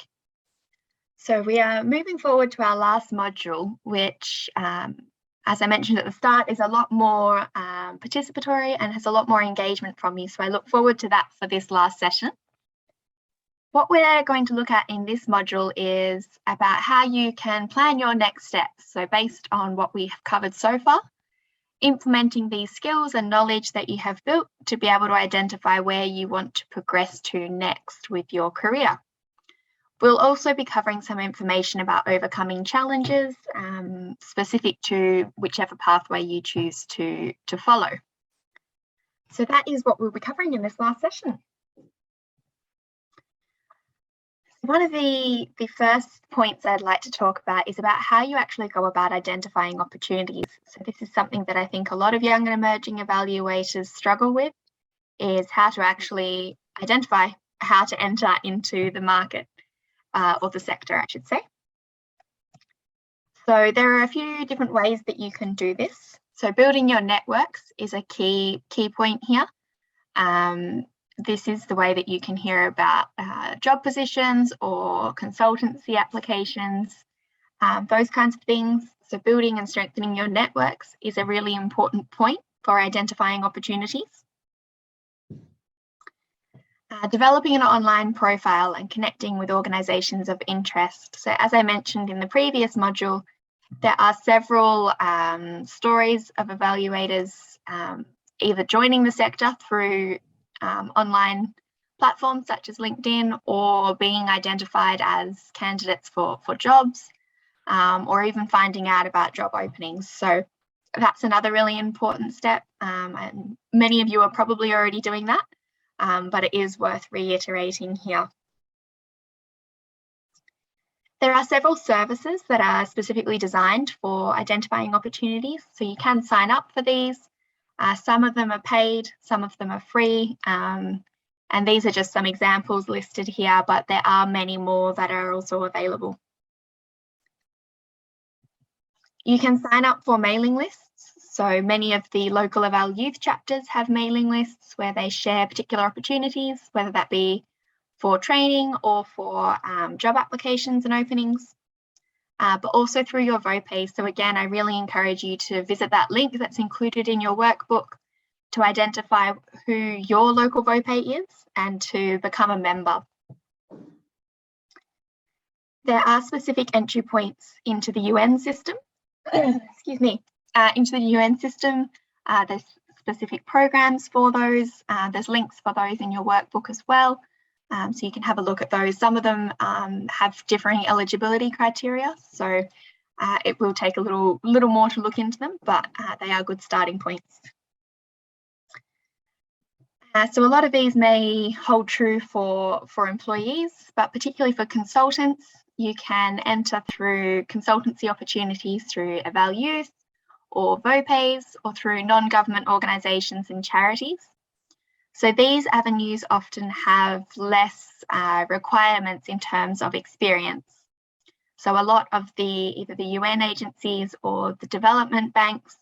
So we are moving forward to our last module, which, as I mentioned at the start, is a lot more participatory and has a lot more engagement from you. So I look forward to that for this last session. What we're going to look at in this module is about how you can plan your next steps. So based on what we have covered so far, implementing these skills and knowledge that you have built to be able to identify where you want to progress to next with your career. We'll also be covering some information about overcoming challenges specific to whichever pathway you choose to follow. So that is what we'll be covering in this last session. One of the first points I'd like to talk about is about how you actually go about identifying opportunities. So this is something that I think a lot of young and emerging evaluators struggle with, is how to actually identify how to enter into the market or the sector, I should say. So there are a few different ways that you can do this. So building your networks is a key point here. This is the way that you can hear about job positions or consultancy applications, those kinds of things. So building and strengthening your networks is a really important point for identifying opportunities. Developing an online profile and connecting with organisations of interest. So as I mentioned in the previous module, there are several stories of evaluators either joining the sector through online platforms such as LinkedIn, or being identified as candidates for jobs, or even finding out about job openings. So that's another really important step. And many of you are probably already doing that, but it is worth reiterating here. There are several services that are specifically designed for identifying opportunities, so you can sign up for these. Some of them are paid, some of them are free, and these are just some examples listed here, but there are many more that are also available. You can sign up for mailing lists. So many of the local Eval youth chapters have mailing lists where they share particular opportunities, whether that be for training or for job applications and openings. But also through your VOPE. So again, I really encourage you to visit that link that's included in your workbook to identify who your local VOPE is and to become a member. There are specific entry points into the UN system. Excuse me, into the UN system. There's specific programs for those. There's links for those in your workbook as well. So you can have a look at those. Some of them have differing eligibility criteria, so it will take a little more to look into them, but they are good starting points. So a lot of these may hold true for employees, but particularly for consultants, you can enter through consultancy opportunities through Eval Youth or VOPEs, or through non-government organisations and charities. So these avenues often have less requirements in terms of experience. So a lot of either the UN agencies or the development banks,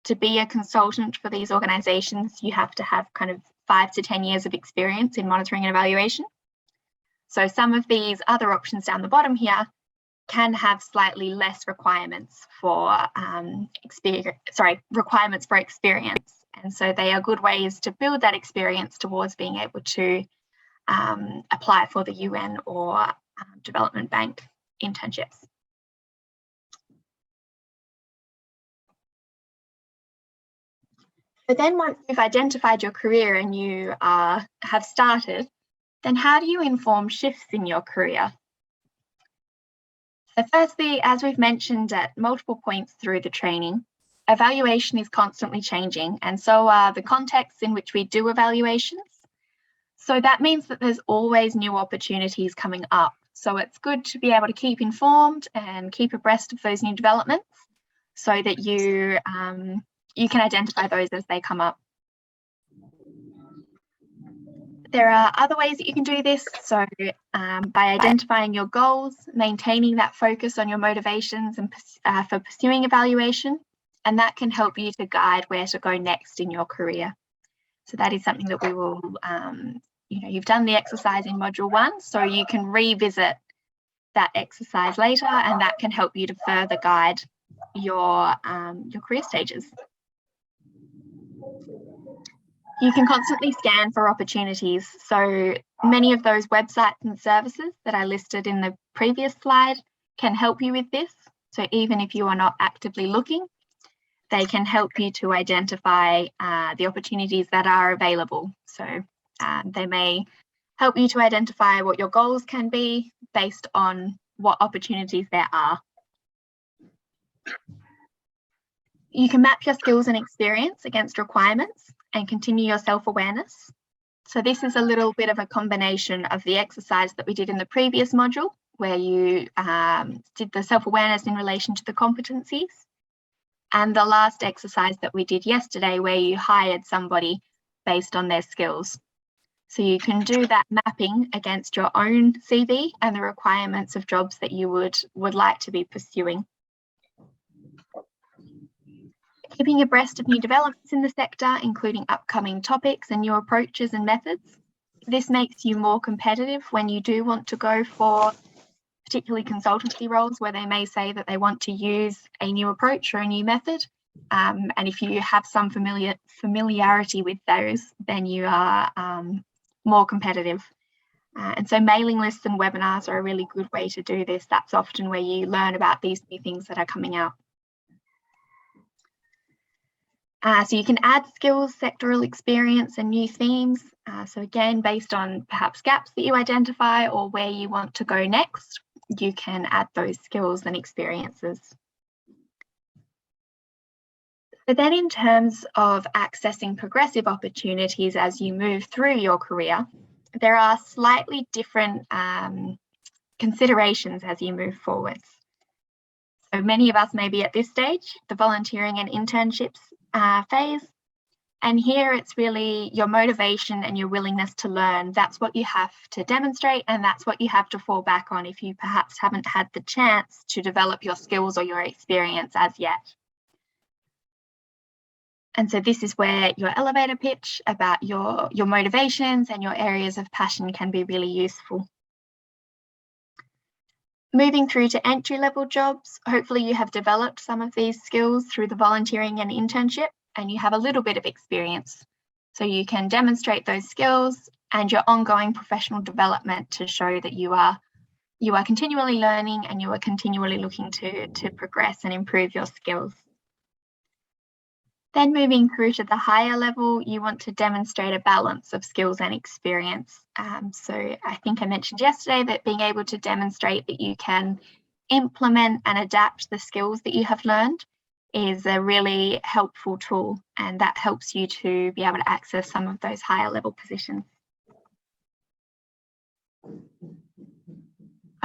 to be a consultant for these organisations, you have to have kind of 5 to 10 years of experience in monitoring and evaluation. So some of these other options down the bottom here can have slightly less requirements for experience. And so they are good ways to build that experience towards being able to apply for the UN or development bank internships. But then once you've identified your career and you have started, then how do you inform shifts in your career? So firstly, as we've mentioned at multiple points through the training, evaluation is constantly changing, and so are the contexts in which we do evaluations. So that means that there's always new opportunities coming up. So it's good to be able to keep informed and keep abreast of those new developments so that you can identify those as they come up. There are other ways that you can do this. So by identifying your goals, maintaining that focus on your motivations and for pursuing evaluation, and that can help you to guide where to go next in your career. So that is something that we will, you've done the exercise in module 1, so you can revisit that exercise later, and that can help you to further guide your career stages. You can constantly scan for opportunities. So many of those websites and services that I listed in the previous slide can help you with this. So even if you are not actively looking, they can help you to identify the opportunities that are available. So they may help you to identify what your goals can be based on what opportunities there are. You can map your skills and experience against requirements and continue your self-awareness. So this is a little bit of a combination of the exercise that we did in the previous module, where you did the self-awareness in relation to the competencies, and the last exercise that we did yesterday, where you hired somebody based on their skills. So you can do that mapping against your own CV and the requirements of jobs that you would like to be pursuing. Keeping abreast of new developments in the sector, including upcoming topics and new approaches and methods. This makes you more competitive when you do want to go for particularly consultancy roles where they may say that they want to use a new approach or a new method. And if you have some familiarity with those, then you are more competitive. And so mailing lists and webinars are a really good way to do this. That's often where you learn about these new things that are coming out. So you can add skills, sectoral experience and new themes. So again, based on perhaps gaps that you identify or where you want to go next, you can add those skills and experiences. But then in terms of accessing progressive opportunities as you move through your career, there are slightly different considerations as you move forwards. So many of us may be at this stage, the volunteering and internships phase. And here it's really your motivation and your willingness to learn. That's what you have to demonstrate, and that's what you have to fall back on if you perhaps haven't had the chance to develop your skills or your experience as yet. And so this is where your elevator pitch about your motivations and your areas of passion can be really useful. Moving through to entry-level jobs, hopefully you have developed some of these skills through the volunteering and internship, and you have a little bit of experience. So you can demonstrate those skills and your ongoing professional development to show that you are continually learning and you are continually looking to progress and improve your skills. Then moving through to the higher level, you want to demonstrate a balance of skills and experience. So I think I mentioned yesterday that being able to demonstrate that you can implement and adapt the skills that you have learned is a really helpful tool, and that helps you to be able to access some of those higher level positions.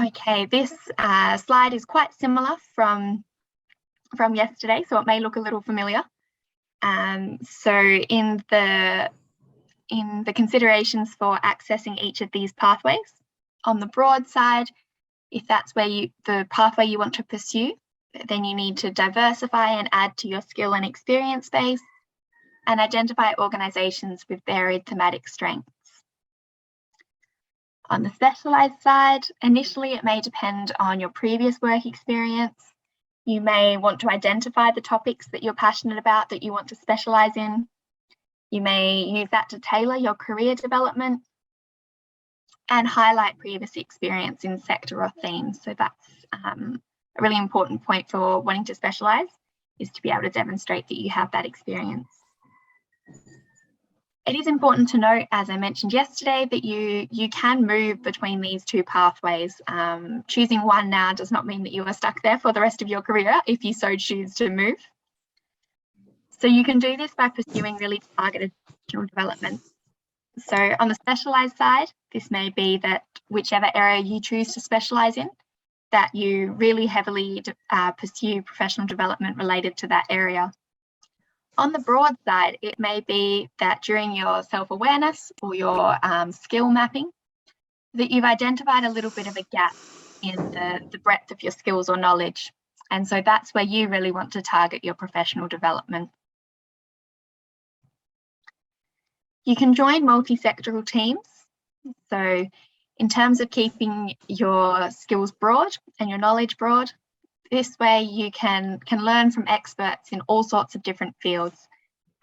Okay, this slide is quite similar from yesterday, so it may look a little familiar. So in the considerations for accessing each of these pathways, on the broad side, if that's where the pathway you want to pursue, then you need to diversify and add to your skill and experience base and identify organisations with varied thematic strengths. On the specialised side, initially it may depend on your previous work experience. You may want to identify the topics that you're passionate about that you want to specialise in. You may use that to tailor your career development and highlight previous experience in sector or themes. So that's a really important point for wanting to specialise, is to be able to demonstrate that you have that experience. It is important to note, as I mentioned yesterday, that you can move between these two pathways. Choosing one now does not mean that you are stuck there for the rest of your career if you so choose to move. So you can do this by pursuing really targeted professional development. So on the specialised side, this may be that whichever area you choose to specialise in, that you really heavily pursue professional development related to that area. On the broad side, it may be that during your self-awareness or your skill mapping, that you've identified a little bit of a gap in the breadth of your skills or knowledge. And so that's where you really want to target your professional development. You can join multi-sectoral teams. So in terms of keeping your skills broad and your knowledge broad, this way you can learn from experts in all sorts of different fields.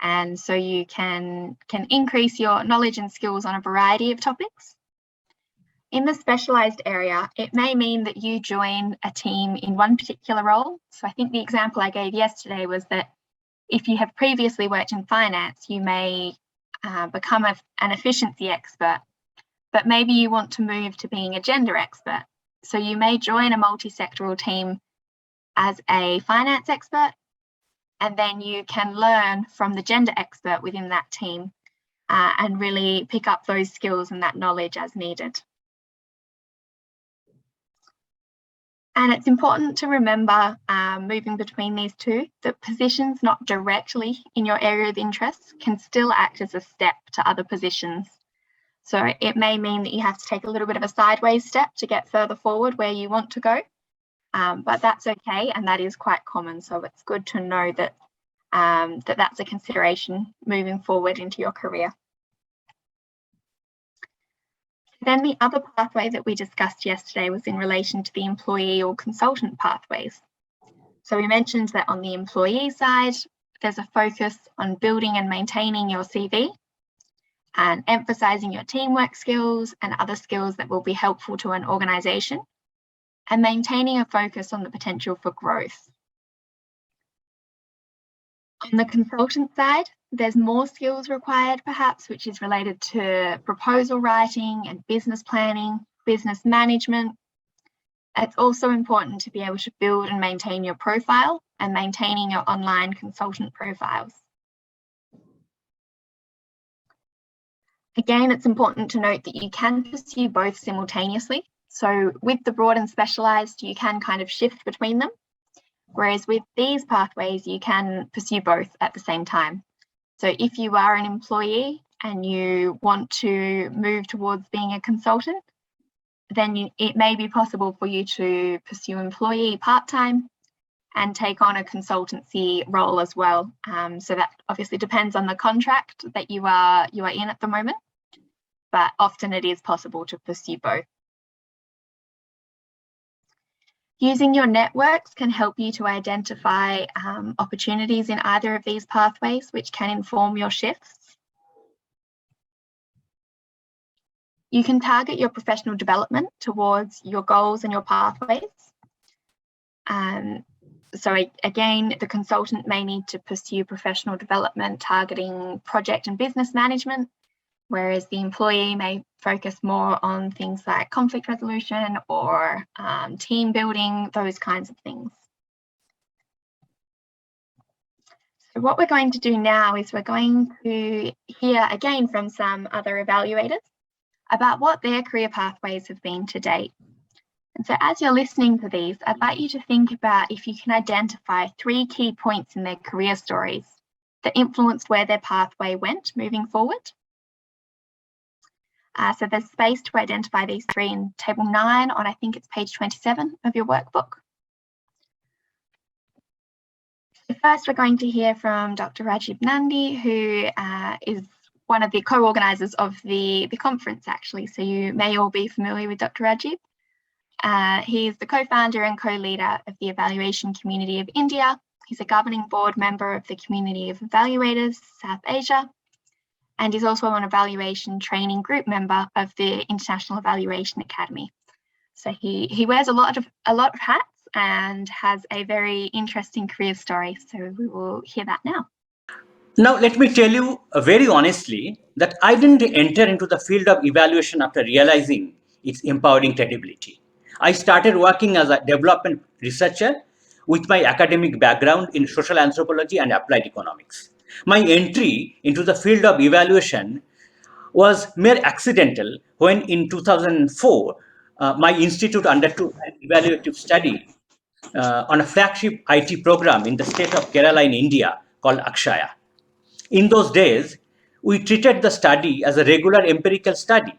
And so you can increase your knowledge and skills on a variety of topics. In the specialised area, it may mean that you join a team in one particular role. So I think the example I gave yesterday was that if you have previously worked in finance, you may become an efficiency expert, but maybe you want to move to being a gender expert. So you may join a multi-sectoral team as a finance expert, and then you can learn from the gender expert within that team and really pick up those skills and that knowledge as needed. And it's important to remember, moving between these two, that positions not directly in your area of interest can still act as a step to other positions. So it may mean that you have to take a little bit of a sideways step to get further forward where you want to go, but that's okay, and that is quite common. So it's good to know that that's a consideration moving forward into your career. Then the other pathway that we discussed yesterday was in relation to the employee or consultant pathways. So we mentioned that on the employee side, there's a focus on building and maintaining your CV and emphasising your teamwork skills and other skills that will be helpful to an organisation, and maintaining a focus on the potential for growth. On the consultant side, there's more skills required perhaps, which is related to proposal writing and business planning, business management. It's also important to be able to build and maintain your profile and maintaining your online consultant profiles. Again, it's important to note that you can pursue both simultaneously. So with the broad and specialised, you can kind of shift between them. Whereas with these pathways, you can pursue both at the same time. So if you are an employee and you want to move towards being a consultant, then it may be possible for you to pursue employee part-time and take on a consultancy role as well. So that obviously depends on the contract that you are in at the moment, but often it is possible to pursue both. Using your networks can help you to identify opportunities in either of these pathways, which can inform your shifts. You can target your professional development towards your goals and your pathways. So again, the consultant may need to pursue professional development targeting project and business management, whereas the employee may focus more on things like conflict resolution or team building, those kinds of things. So what we're going to do now is we're going to hear again from some other evaluators about what their career pathways have been to date. And so as you're listening to these, I'd like you to think about if you can identify 3 key points in their career stories that influenced where their pathway went moving forward. So there's space to identify these 3 in table 9 on, I think it's page 27 of your workbook. So first, we're going to hear from Dr. Rajiv Nandi, who is one of the co-organisers of the conference, actually. So you may all be familiar with Dr. Rajiv. He's the co-founder and co-leader of the Evaluation Community of India. He's a governing board member of the Community of Evaluators, South Asia, and is also an evaluation training group member of the International Evaluation Academy. So he wears a lot of hats and has a very interesting career story. So we will hear that now. Now, let me tell you very honestly that I didn't enter into the field of evaluation after realizing its empowering credibility. I started working as a development researcher with my academic background in social anthropology and applied economics. My entry into the field of evaluation was mere accidental when in 2004, my institute undertook an evaluative study on a flagship IT program in the state of Kerala in India called Akshaya. In those days, we treated the study as a regular empirical study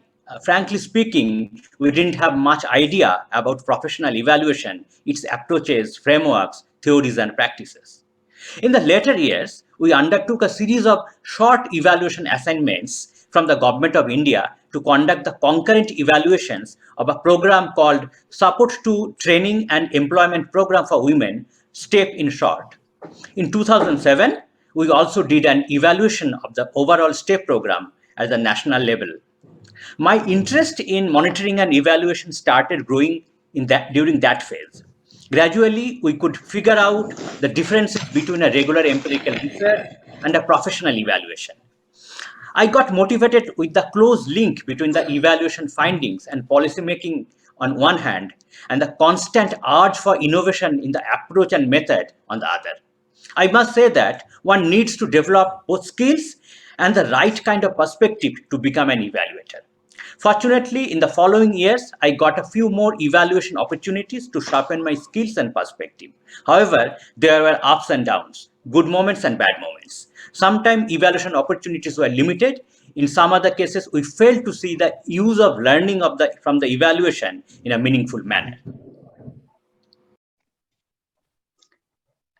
Frankly speaking, we didn't have much idea about professional evaluation, its approaches, frameworks, theories, and practices. In the later years, we undertook a series of short evaluation assignments from the Government of India to conduct the concurrent evaluations of a program called Support to Training and Employment Program for Women, STEP in short. In 2007, we also did an evaluation of the overall STEP program at the national level. My interest in monitoring and evaluation started growing during that phase. Gradually, we could figure out the differences between a regular empirical research and a professional evaluation. I got motivated with the close link between the evaluation findings and policymaking on one hand, and the constant urge for innovation in the approach and method on the other. I must say that one needs to develop both skills and the right kind of perspective to become an evaluator. Fortunately, in the following years, I got a few more evaluation opportunities to sharpen my skills and perspective. However, there were ups and downs, good moments and bad moments. Sometimes evaluation opportunities were limited. In some other cases, we failed to see the use of learning from the evaluation in a meaningful manner.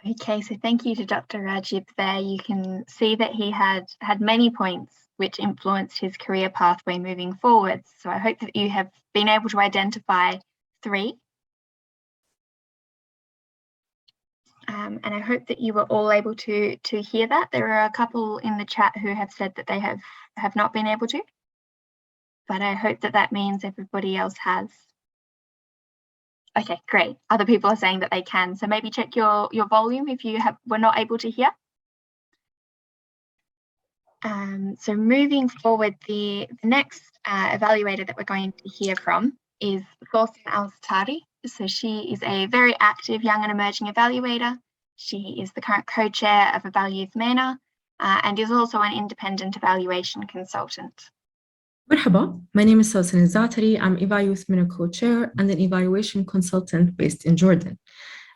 Okay, so thank you to Dr. Rajib there. You can see that he had many points which influenced his career pathway moving forwards. So I hope that you have been able to identify 3. And I hope that you were all able to hear that. There are a couple in the chat who have said that they have not been able to, but I hope that means everybody else has. Okay, great. Other people are saying that they can. So maybe check your volume if you were not able to hear. So moving forward, the next evaluator that we're going to hear from is Thorsten Al-Satari. So she is a very active young and emerging evaluator. She is the current co-chair of Evaluators and is also an independent evaluation consultant. Marhaba, my name is Selfawareness Quiz. I'm Evaluators co-chair and an evaluation consultant based in Jordan.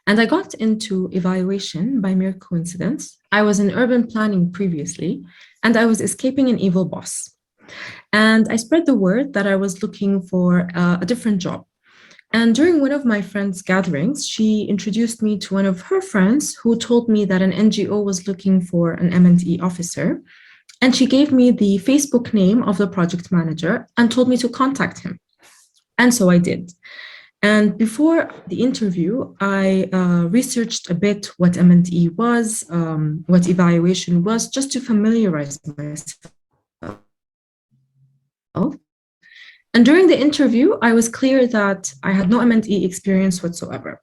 And I got into evaluation by mere coincidence. I was in urban planning previously, and I was escaping an evil boss. And I spread the word that I was looking for a different job. And during one of my friends' gatherings, she introduced me to one of her friends who told me that an NGO was looking for an M&E officer. And she gave me the Facebook name of the project manager and told me to contact him. And so I did. And before the interview, I researched a bit what M&E was, what evaluation was, just to familiarize myself. And during the interview, I was clear that I had no M&E experience whatsoever.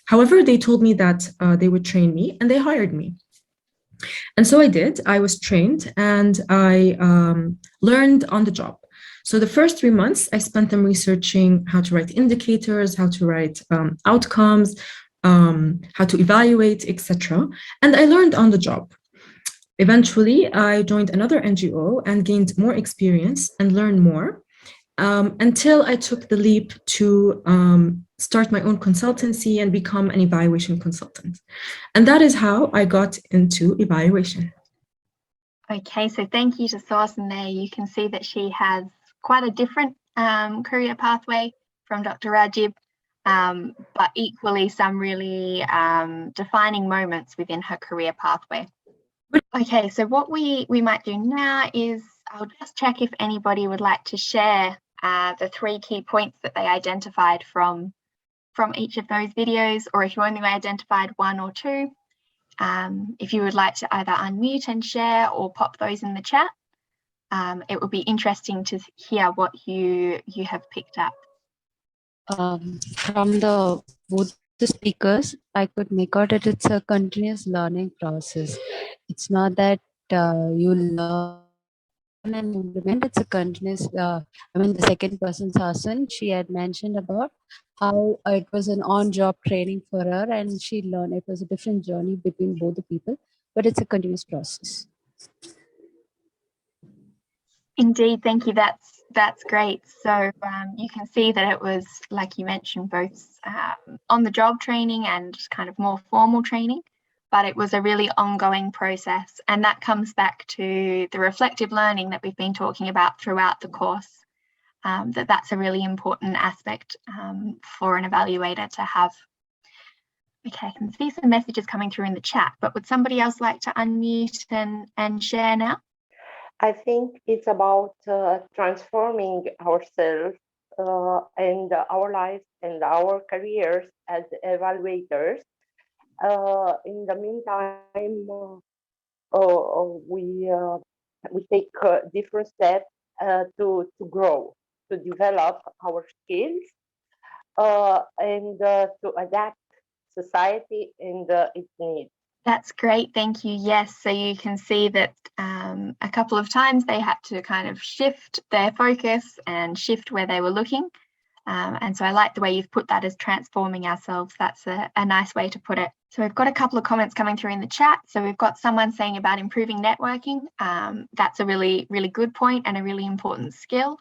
However, they told me that they would train me, and they hired me. And so I did. I was trained, and I learned on the job. So the first 3 months, I spent them researching how to write indicators, how to write outcomes, how to evaluate, etc. And I learned on the job. Eventually, I joined another NGO and gained more experience and learned more until I took the leap to start my own consultancy and become an evaluation consultant. And that is how I got into evaluation. Okay, so thank you to Thorsten there. You can see that she has quite a different career pathway from Dr. Rajib, but equally some really defining moments within her career pathway. Okay, so what we might do now is I'll just check if anybody would like to share the 3 key points that they identified from each of those videos, or if you only identified 1 or 2, if you would like to either unmute and share or pop those in the chat. It would be interesting to hear what you have picked up. From both the speakers, I could make out that it's a continuous learning process. It's not that you learn and implement, it's a continuous, the second person, Sasan, she had mentioned about how it was an on-job training for her and she learned. It was a different journey between both the people, but it's a continuous process. Indeed, thank you. That's great. So you can see that it was, like you mentioned, both on-the-job training and kind of more formal training, but it was a really ongoing process. And that comes back to the reflective learning that we've been talking about throughout the course. that's a really important aspect for an evaluator to have. Okay, I can see some messages coming through in the chat, but would somebody else like to unmute and share now? I think it's about transforming ourselves and our lives and our careers as evaluators. In the meantime, we take different steps to grow, to develop our skills, and to adapt society and its needs. That's great, thank you. Yes, so you can see that a couple of times they had to kind of shift their focus and shift where they were looking. And so I like the way you've put that as transforming ourselves. That's a nice way to put it. So we've got a couple of comments coming through in the chat. So we've got someone saying about improving networking. That's a really, really good point and a really important skill.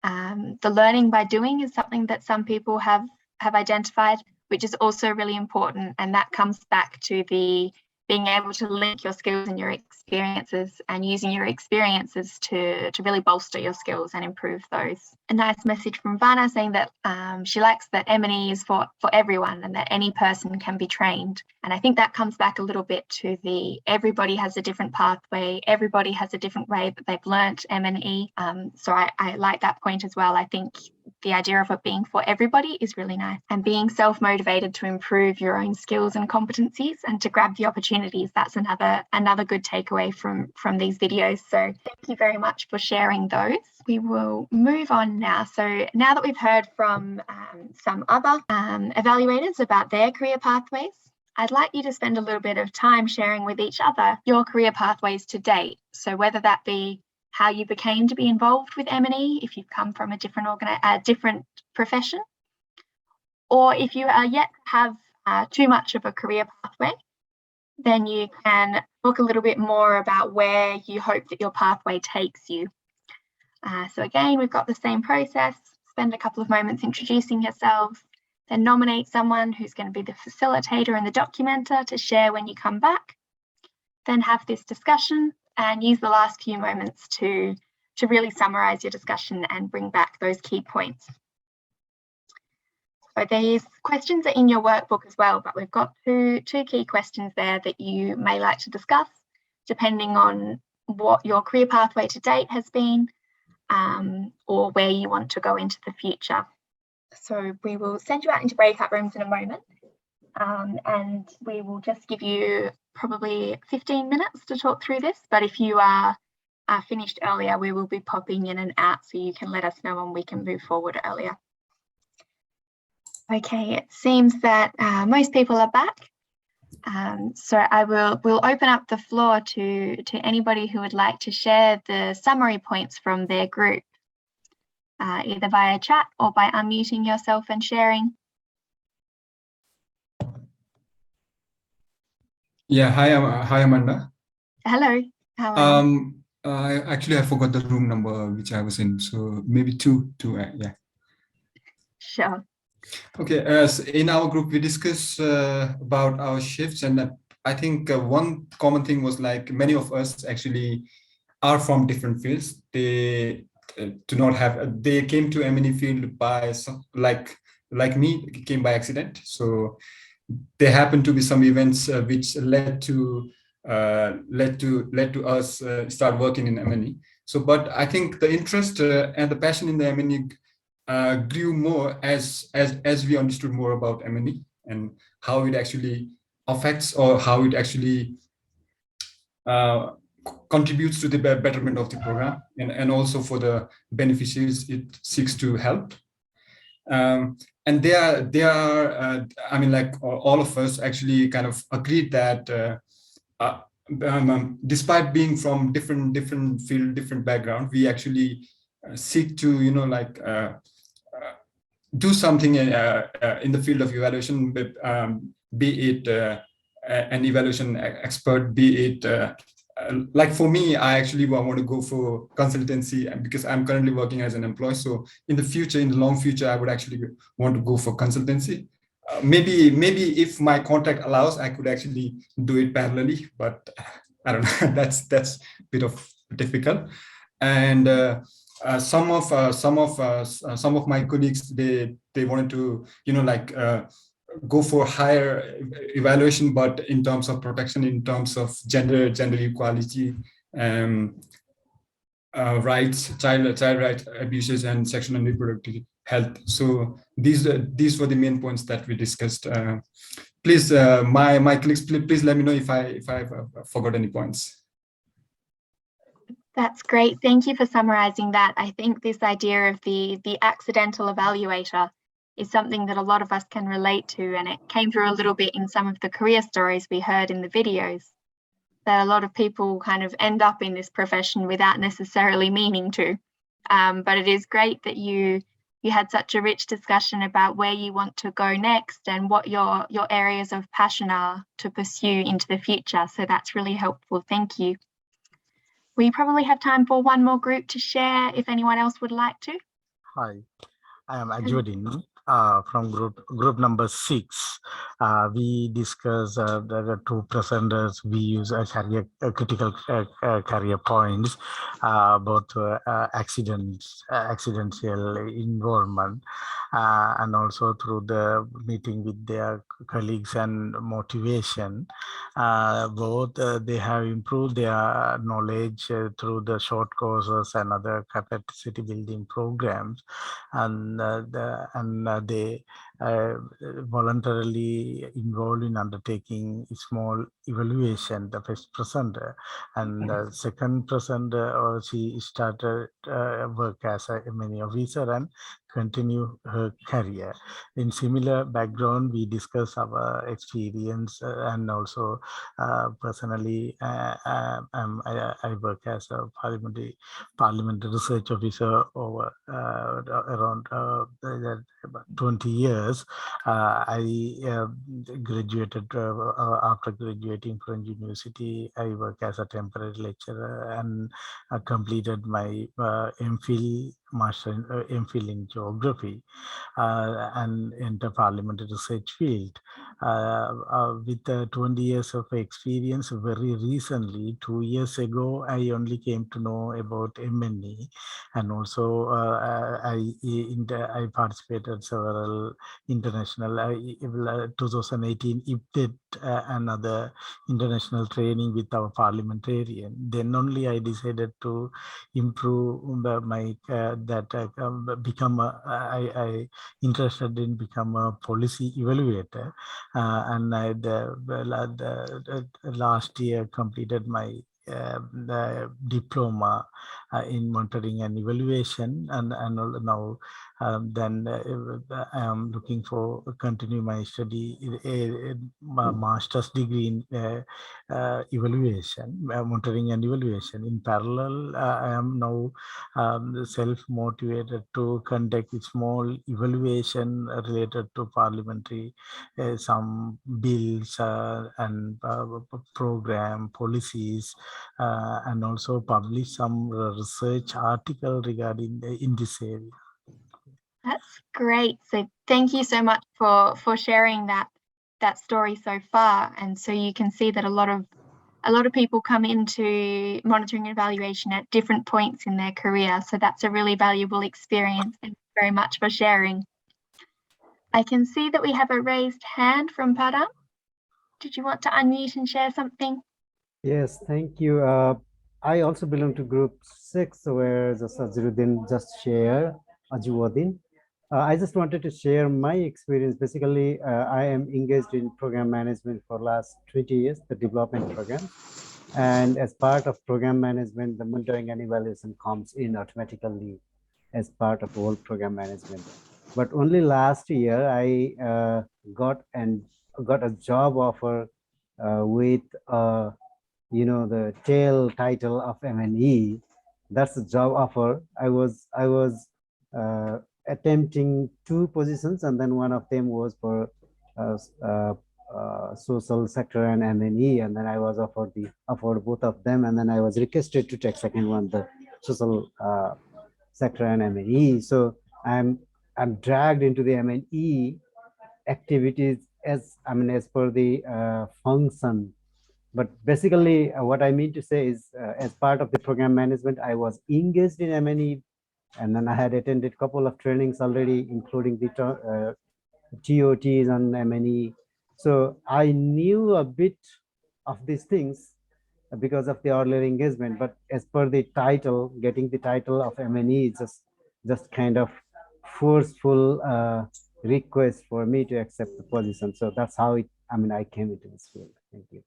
The learning by doing is something that some people have identified, which is also really important. And that comes back to the being able to link your skills and your experiences and using your experiences to really bolster your skills and improve those. A nice message from Vana saying that she likes that M&E is for everyone and that any person can be trained. And I think that comes back a little bit to the everybody has a different pathway, everybody has a different way that they've learnt M&E. So I like that point as well. I think the idea of it being for everybody is really nice, and being self-motivated to improve your own skills and competencies and to grab the opportunities. That's another good takeaway from these videos. So thank you very much for sharing those. We will move on now. So now that we've heard from some other evaluators about their career pathways, I'd like you to spend a little bit of time sharing with each other your career pathways to date. So whether that be how you became to be involved with M&E, if you've come from a different profession, or if you are yet have too much of a career pathway, then you can talk a little bit more about where you hope that your pathway takes you. So again, we've got the same process. Spend a couple of moments introducing yourselves, then nominate someone who's going to be the facilitator and the documenter to share when you come back. Then have this discussion and use the last few moments to really summarize your discussion and bring back those key points. So these questions are in your workbook as well, but we've got two key questions there that you may like to discuss, depending on what your career pathway to date has been, or where you want to go into the future. So we will send you out into breakout rooms in a moment, and we will just give you probably 15 minutes to talk through this, but if you are finished earlier, we will be popping in and out so you can let us know and we can move forward earlier. Okay, it seems that most people are back. So we'll open up the floor to anybody who would like to share the summary points from their group, either via chat or by unmuting yourself and sharing. Yeah, hi Amanda. Hello, how are you? Actually, I forgot the room number which I was in, so maybe two, yeah. Sure. Okay, as in our group, we discussed about our shifts, and I think one common thing was like many of us actually are from different fields. They do not have, they came to M&E field by some, like me, came by accident. So there happened to be some events which led to us start working in M&E. So, but I think the interest and the passion in the M&E grew more as we understood more about M&E and how it actually affects or how it actually contributes to the betterment of the program and also for the beneficiaries it seeks to help. And they are I mean, like all of us actually kind of agreed that despite being from different field, different background, we actually seek to, you know, like do something in the field of evaluation, be it an evaluation expert, be it like for me, I actually want to go for consultancy because I'm currently working as an employee. So in the future, in the long future, I would actually want to go for consultancy. Maybe if my contract allows, I could actually do it parallelly, but I don't know. that's a bit of difficult. And some of my colleagues, they wanted to, go for higher evaluation, but in terms of protection, in terms of gender equality, rights, child right abuses, and sexual and reproductive health. So these were the main points that we discussed. Please, my colleagues, please let me know if I forgot any points. That's great. Thank you for summarizing that. I think this idea of the accidental evaluator is something that a lot of us can relate to, and it came through a little bit in some of the career stories we heard in the videos, that a lot of people kind of end up in this profession without necessarily meaning to. But it is great that you had such a rich discussion about where you want to go next and what your areas of passion are to pursue into the future. So that's really helpful. Thank you. We probably have time for one more group to share if anyone else would like to. Hi, I am Ajwadin from group number 6. We discuss the two presenters. We use critical career points, both accidental involvement, and also through the meeting with their colleagues and motivation. Both they have improved their knowledge through the short courses and other capacity building programs, and they voluntarily involved in undertaking small evaluation, the first presenter. And the second presenter, she started work as a M&E officer and continue her career. In similar background, we discuss our experience, and also personally, I work as a parliamentary research officer over around 20 years. I graduated after graduating from university. I work as a temporary lecturer and completed my MPhil in geography and enter parliamentary research field. With 20 years of experience, very recently, 2 years ago, I only came to know about M&E, and also I participated several international 2018 IPTED another international training with our parliamentarian. Then only I decided to improve my become I interested in become a policy evaluator, and I last year completed my the diploma in monitoring and evaluation, and now then I am looking for continue my study, my master's degree in evaluation, monitoring and evaluation. In parallel, I am now self-motivated to conduct a small evaluation related to parliamentary, some bills and program policies, and also publish some research article regarding in this area. That's great. So thank you so much for sharing that story so far. And so you can see that a lot of people come into monitoring and evaluation at different points in their career. So that's a really valuable experience. Thank you very much for sharing. I can see that we have a raised hand from Padam. Did you want to unmute and share something? Yes, thank you. I also belong to group 6, where Sajruddin just shared, Ajwadin. I just wanted to share my experience. Basically, I am engaged in program management for last 20 years, the development program. And as part of program management, the monitoring and evaluation comes in automatically as part of all program management. But only last year, I got a job offer with the tail title of M&E. That's the job offer. I was attempting 2 positions, and then one of them was for social sector and M&E, and then I was offered both of them, and then I was requested to take second one, the social sector and M&E. So I'm dragged into the M&E activities as per the function. But basically, what I mean to say is, as part of the program management, I was engaged in M&E And then I had attended a couple of trainings already, including the TOTs and M&E. So I knew a bit of these things because of the earlier engagement, but as per the title, getting the title of M&E is just kind of forceful request for me to accept the position. So that's how I came into this field. Thank you.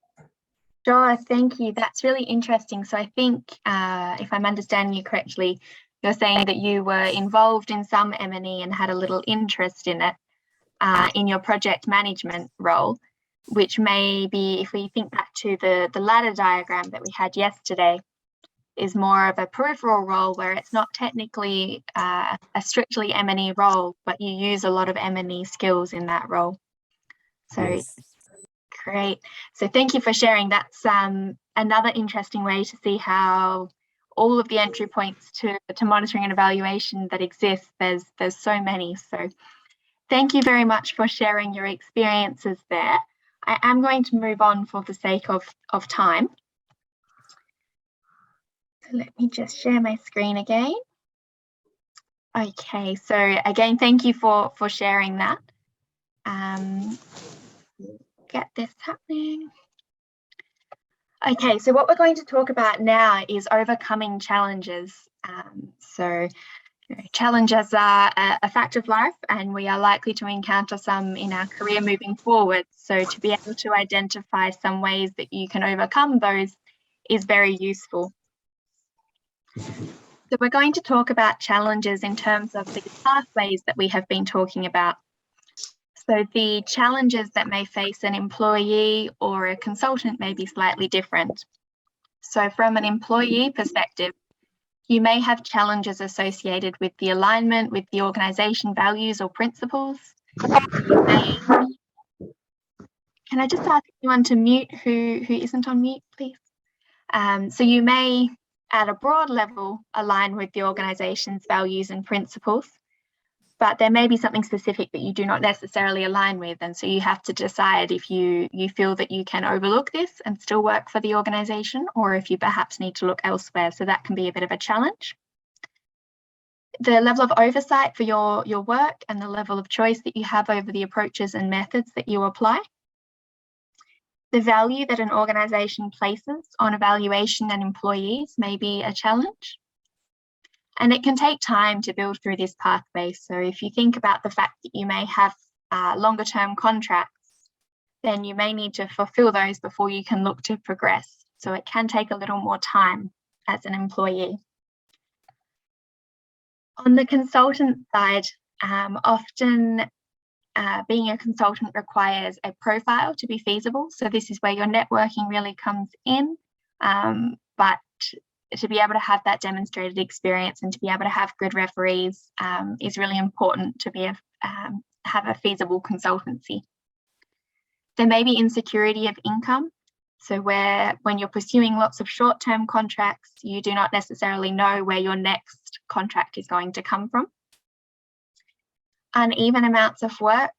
Sure, thank you. That's really interesting. So I think if I'm understanding you correctly, you're saying that you were involved in some M&E and had a little interest in it in your project management role, which may be, if we think back to the ladder diagram that we had yesterday, is more of a peripheral role where it's not technically a strictly M&E role, but you use a lot of M&E skills in that role. So yes. Great. So thank you for sharing. That's another interesting way to see how all of the entry points to monitoring and evaluation that exist, there's so many. So thank you very much for sharing your experiences there. I am going to move on for the sake of time. So let me just share my screen again. Okay, so again, thank you for sharing that. Get this happening. Okay, so what we're going to talk about now is overcoming challenges. Challenges are a fact of life, and we are likely to encounter some in our career moving forward. So to be able to identify some ways that you can overcome those is very useful. So we're going to talk about challenges in terms of the pathways that we have been talking about. So the challenges that may face an employee or a consultant may be slightly different. So from an employee perspective, you may have challenges associated with the alignment with the organisation values or principles. Can I just ask anyone to mute who isn't on mute, please? So you may, at a broad level, align with the organisation's values and principles, but there may be something specific that you do not necessarily align with, and so you have to decide if you feel that you can overlook this and still work for the organisation, or if you perhaps need to look elsewhere. So that can be a bit of a challenge. The level of oversight for your work and the level of choice that you have over the approaches and methods that you apply. The value that an organisation places on evaluation and employees may be a challenge. And it can take time to build through this pathway. So if you think about the fact that you may have longer term contracts, then you may need to fulfill those before you can look to progress. So it can take a little more time as an employee. On the consultant side, often being a consultant requires a profile to be feasible. So this is where your networking really comes in, but to be able to have that demonstrated experience and to be able to have good referees is really important to have a feasible consultancy. There may be insecurity of income. So when you're pursuing lots of short-term contracts, you do not necessarily know where your next contract is going to come from. Uneven amounts of work.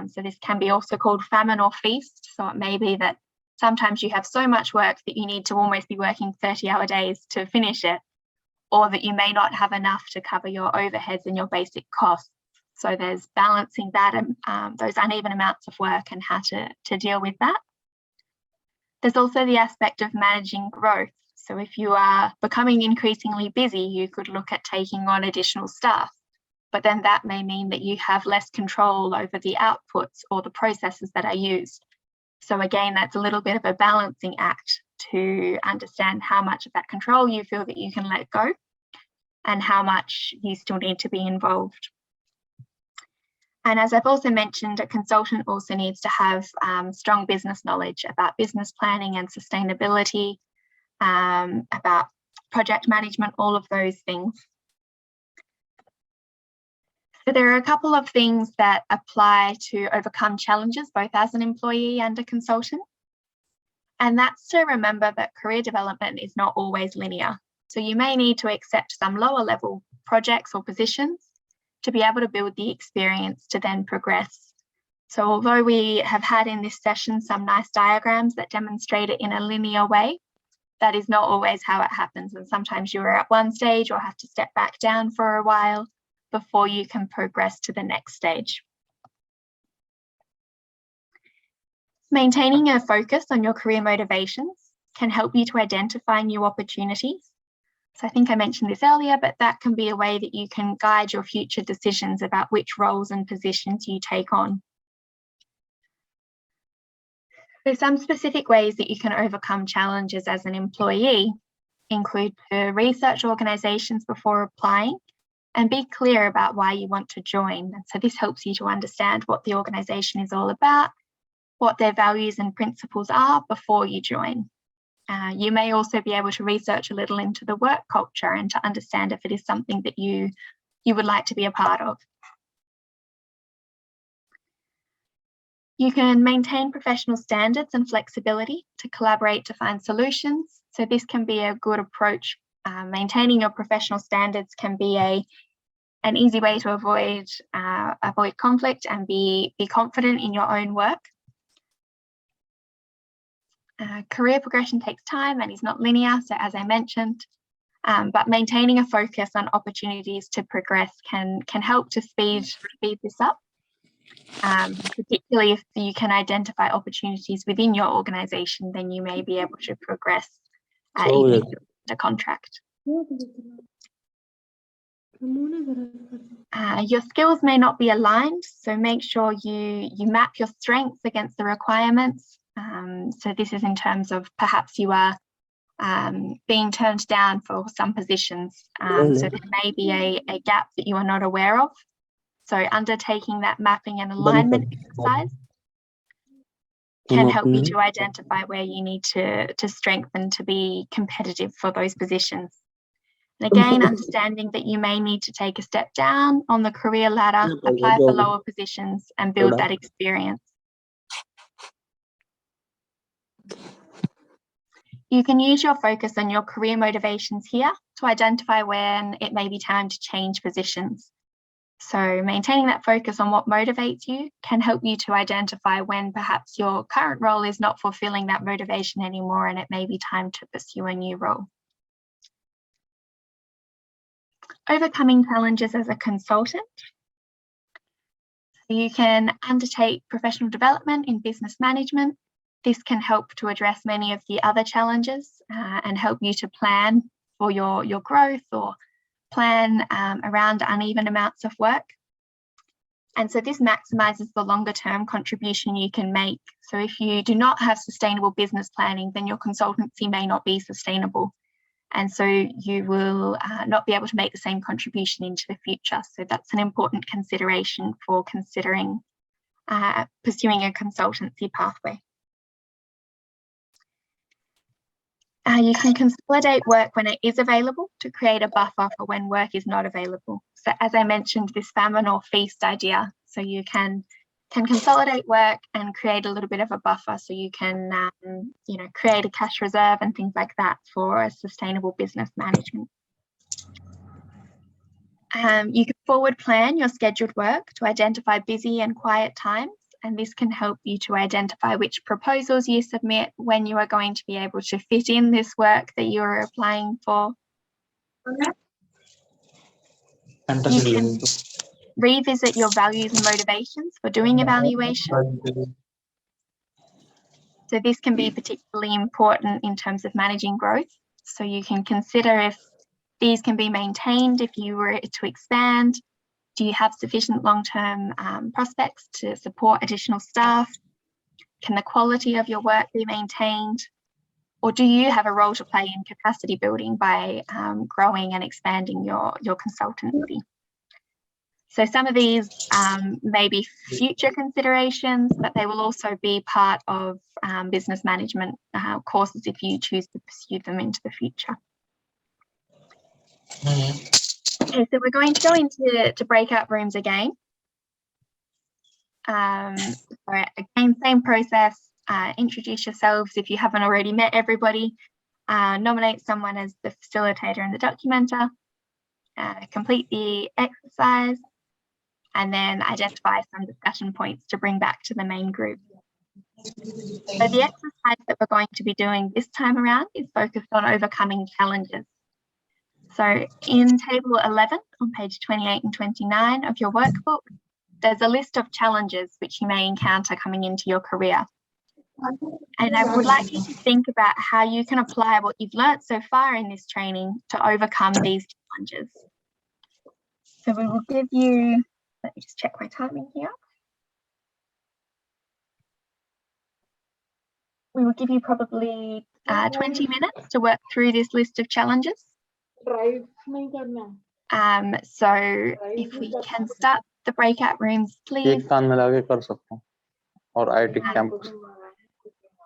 So this can be also called famine or feast. So it may be that sometimes you have so much work that you need to almost be working 30-hour days to finish it, or that you may not have enough to cover your overheads and your basic costs. So there's balancing that and those uneven amounts of work and how to deal with that. There's also the aspect of managing growth. So if you are becoming increasingly busy, you could look at taking on additional staff, but then that may mean that you have less control over the outputs or the processes that are used. So again, that's a little bit of a balancing act to understand how much of that control you feel that you can let go and how much you still need to be involved. And as I've also mentioned, a consultant also needs to have strong business knowledge about business planning and sustainability, about project management, all of those things. So there are a couple of things that apply to overcome challenges, both as an employee and a consultant. And that's to remember that career development is not always linear. So you may need to accept some lower level projects or positions to be able to build the experience to then progress. So although we have had in this session some nice diagrams that demonstrate it in a linear way, that is not always how it happens. And sometimes you're at one stage or have to step back down for a while before you can progress to the next stage. Maintaining a focus on your career motivations can help you to identify new opportunities. So I think I mentioned this earlier, but that can be a way that you can guide your future decisions about which roles and positions you take on. So some specific ways that you can overcome challenges as an employee include to research organisations before applying and be clear about why you want to join. And so this helps you to understand what the organisation is all about, what their values and principles are before you join. You may also be able to research a little into the work culture and to understand if it is something that you would like to be a part of. You can maintain professional standards and flexibility to collaborate to find solutions. So this can be a good approach. Maintaining your professional standards can be an easy way to avoid conflict and be confident in your own work. Career progression takes time and is not linear, so as I mentioned, but maintaining a focus on opportunities to progress can help to speed this up, particularly if you can identify opportunities within your organisation, then you may be able to progress even if you're under contract. Your skills may not be aligned, so make sure you map your strengths against the requirements. So this is in terms of perhaps you are being turned down for some positions. So there may be a gap that you are not aware of. So undertaking that mapping and alignment exercise can help you to identify where you need to strengthen to be competitive for those positions. And again, understanding that you may need to take a step down on the career ladder, apply for lower positions and build that experience. You can use your focus on your career motivations here to identify when it may be time to change positions. So maintaining that focus on what motivates you can help you to identify when perhaps your current role is not fulfilling that motivation anymore and it may be time to pursue a new role. Overcoming challenges as a consultant. You can undertake professional development in business management. This can help to address many of the other challenges and help you to plan for your growth or plan around uneven amounts of work. And so this maximizes the longer term contribution you can make. So if you do not have sustainable business planning, then your consultancy may not be sustainable. And so you will not be able to make the same contribution into the future. So that's an important consideration for considering pursuing a consultancy pathway. You can consolidate work when it is available to create a buffer for when work is not available. So as I mentioned, this famine or feast idea. So you can consolidate work and create a little bit of a buffer so you can create a cash reserve and things like that for a sustainable business management. You can forward plan your scheduled work to identify busy and quiet times, and this can help you to identify which proposals you submit, when you are going to be able to fit in this work that you're applying for. You can revisit your values and motivations for doing evaluation. So this can be particularly important in terms of managing growth. So you can consider if these can be maintained if you were to expand. Do you have sufficient long-term prospects to support additional staff? Can the quality of your work be maintained? Or do you have a role to play in capacity building by growing and expanding your consultancy? So some of these may be future considerations, but they will also be part of business management courses if you choose to pursue them into the future. Okay, so we're going to go into breakout rooms again. Again, same process. Introduce yourselves if you haven't already met everybody. Nominate someone as the facilitator and the documenter. Complete the exercise, and then identify some discussion points to bring back to the main group. So the exercise that we're going to be doing this time around is focused on overcoming challenges. So in table 11 on page 28 and 29 of your workbook, there's a list of challenges which you may encounter coming into your career. And I would like you to think about how you can apply what you've learnt so far in this training to overcome these challenges. So we will give you, let me just check my timing here. We will give you probably 20 minutes to work through this list of challenges. So if we can start the breakout rooms, please. और IT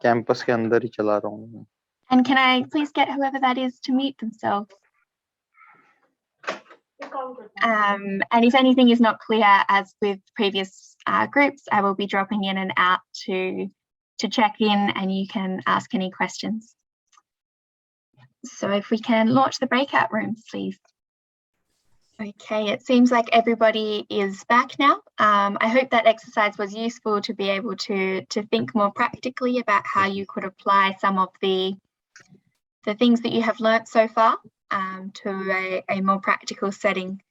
campus के अंदर ही चला रहा हूँ. And can I please get whoever that is to mute themselves? And if anything is not clear, as with previous groups, I will be dropping in and out to check in, and you can ask any questions. So if we can launch the breakout rooms, please. Okay, it seems like everybody is back now. I hope that exercise was useful to be able to think more practically about how you could apply some of the things that you have learnt so far to a more practical setting.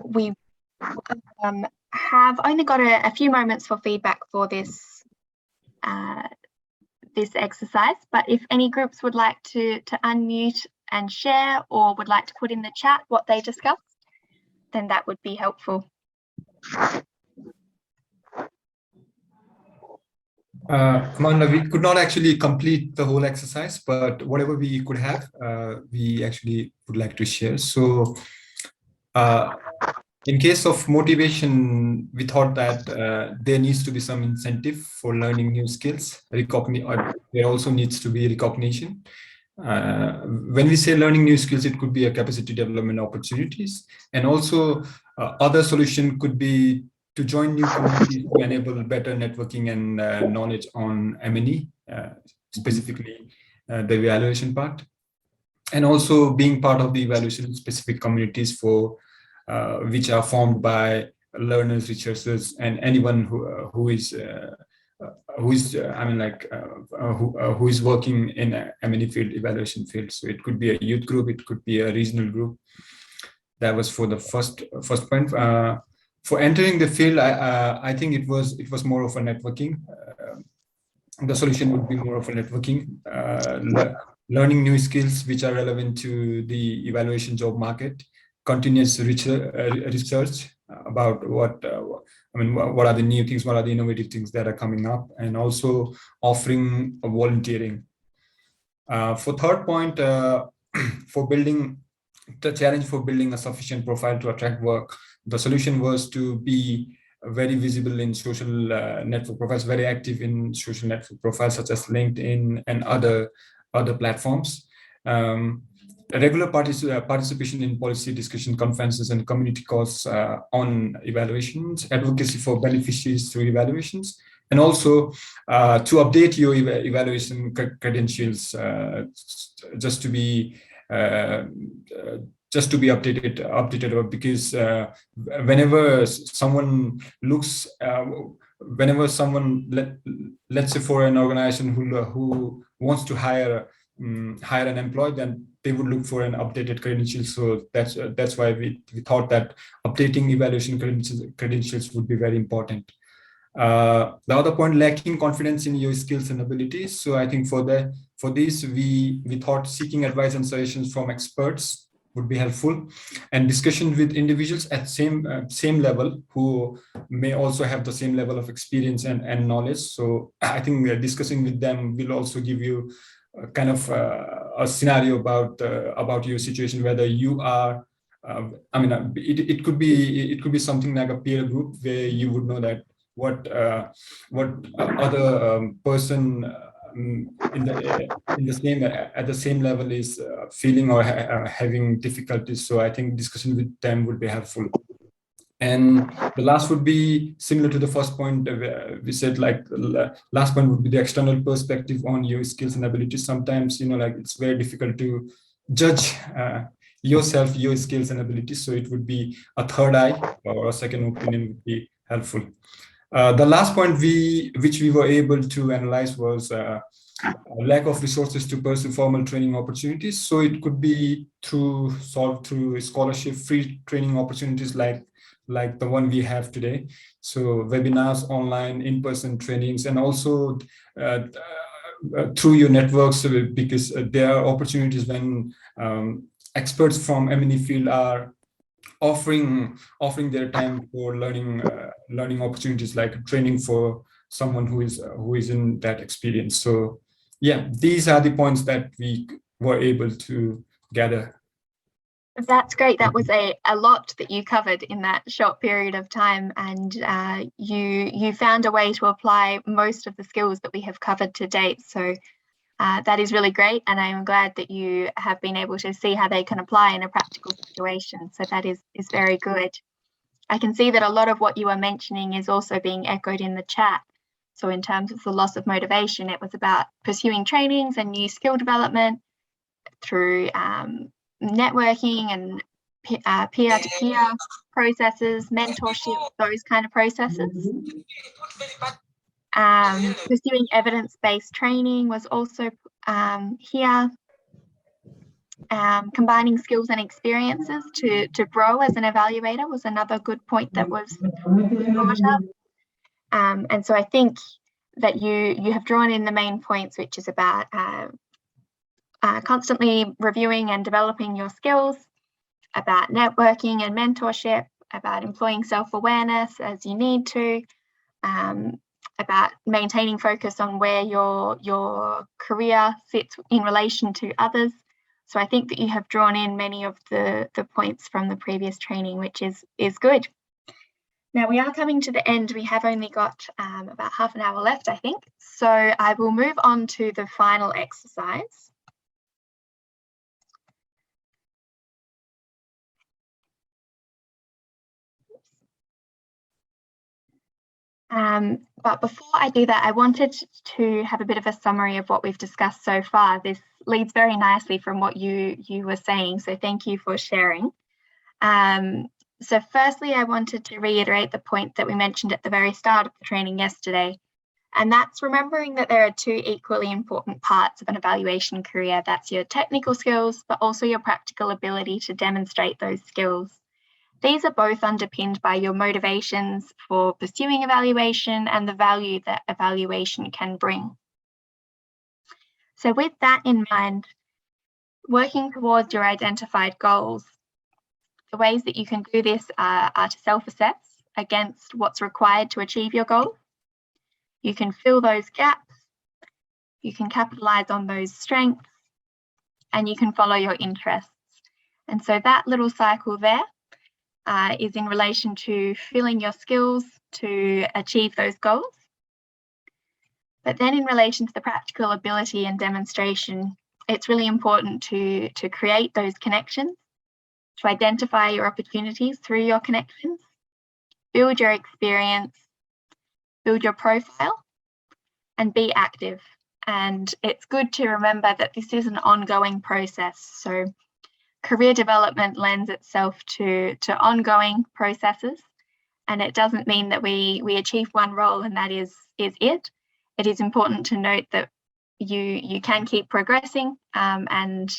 We have only got a few moments for feedback for this this exercise, but if any groups would like to unmute and share, or would like to put in the chat what they discussed, then that would be helpful. Amanda, we could not actually complete the whole exercise, but whatever we could have, we actually would like to share. So in case of motivation, we thought that there needs to be some incentive for learning new skills. There also needs to be recognition. When we say learning new skills, it could be a capacity development opportunities, and also other solution could be to join new communities to enable better networking and knowledge on M&E, specifically the evaluation part, and also being part of the evaluation specific communities for which are formed by learners, researchers, and anyone who is working in a M&E field, evaluation field. So it could be a youth group, it could be a regional group. That was for the first point. For entering the field, I think it was more of a networking. The solution would be more of a networking, learning new skills which are relevant to the evaluation job market, continuous research about what are the new things, what are the innovative things that are coming up, and also offering volunteering. For third point, for building the challenge for building a sufficient profile to attract work, the solution was to be very visible in social network profiles, very active in social network profiles such as LinkedIn and other platforms. Regular participation in policy discussion conferences and community calls on evaluations, advocacy for beneficiaries through evaluations, and also to update your evaluation credentials just to be updated, because whenever someone looks, let's say for an organization who wants to hire an employee, then they would look for an updated credential. So that's why we thought that updating evaluation credentials would be very important. The other point, lacking confidence in your skills and abilities. So I think for this, we thought seeking advice and suggestions from experts would be helpful, and discussion with individuals at same level who may also have the same level of experience and knowledge. So I think discussing with them will also give you kind of a scenario about your situation, whether you are it could be something like a peer group where you would know that what other person at the same level is feeling or having difficulties. So I think discussion with them would be helpful. And the last would be similar to the first point. We said like last point would be the external perspective on your skills and abilities. Sometimes, like it's very difficult to judge yourself, your skills and abilities. So it would be a third eye or a second opinion would be helpful. The last point which we were able to analyze was a lack of resources to pursue formal training opportunities. So it could be solved through scholarship, free training opportunities like the one we have today. So webinars, online, in-person trainings, and also through your networks, because there are opportunities when experts from M&E field are offering their time for learning opportunities, like training for someone who is in that experience. So yeah, these are the points that we were able to gather. That's great. That was a lot that you covered in that short period of time, and you found a way to apply most of the skills that we have covered to date. So that is really great, and I am glad that you have been able to see how they can apply in a practical situation. So that is very good. I can see that a lot of what you are mentioning is also being echoed in the chat. So in terms of the loss of motivation, it was about pursuing trainings and new skill development through networking and peer-to-peer processes, mentorship, those kind of processes. Pursuing evidence-based training was also here. Combining skills and experiences to grow as an evaluator was another good point that was brought up. And so I think that you have drawn in the main points, which is about constantly reviewing and developing your skills, about networking and mentorship, about employing self-awareness as you need to, about maintaining focus on where your career sits in relation to others. So I think that you have drawn in many of the points from the previous training, which is good. Now we are coming to the end. We have only got about half an hour left, I think. So I will move on to the final exercise. But before I do that, I wanted to have a bit of a summary of what we've discussed so far. This leads very nicely from what you were saying, so thank you for sharing. So firstly, I wanted to reiterate the point that we mentioned at the very start of the training yesterday, and that's remembering that there are two equally important parts of an evaluation career. That's your technical skills, but also your practical ability to demonstrate those skills. These are both underpinned by your motivations for pursuing evaluation and the value that evaluation can bring. So with that in mind, working towards your identified goals, the ways that you can do this are to self-assess against what's required to achieve your goal. You can fill those gaps, you can capitalize on those strengths, and you can follow your interests. And so that little cycle there is in relation to filling your skills to achieve those goals. But then in relation to the practical ability and demonstration, it's really important to create those connections, to identify your opportunities through your connections, build your experience, build your profile, and be active. And it's good to remember that this is an ongoing process. So career development lends itself to ongoing processes, and it doesn't mean that we achieve one role and that is it. It is important to note that you can keep progressing and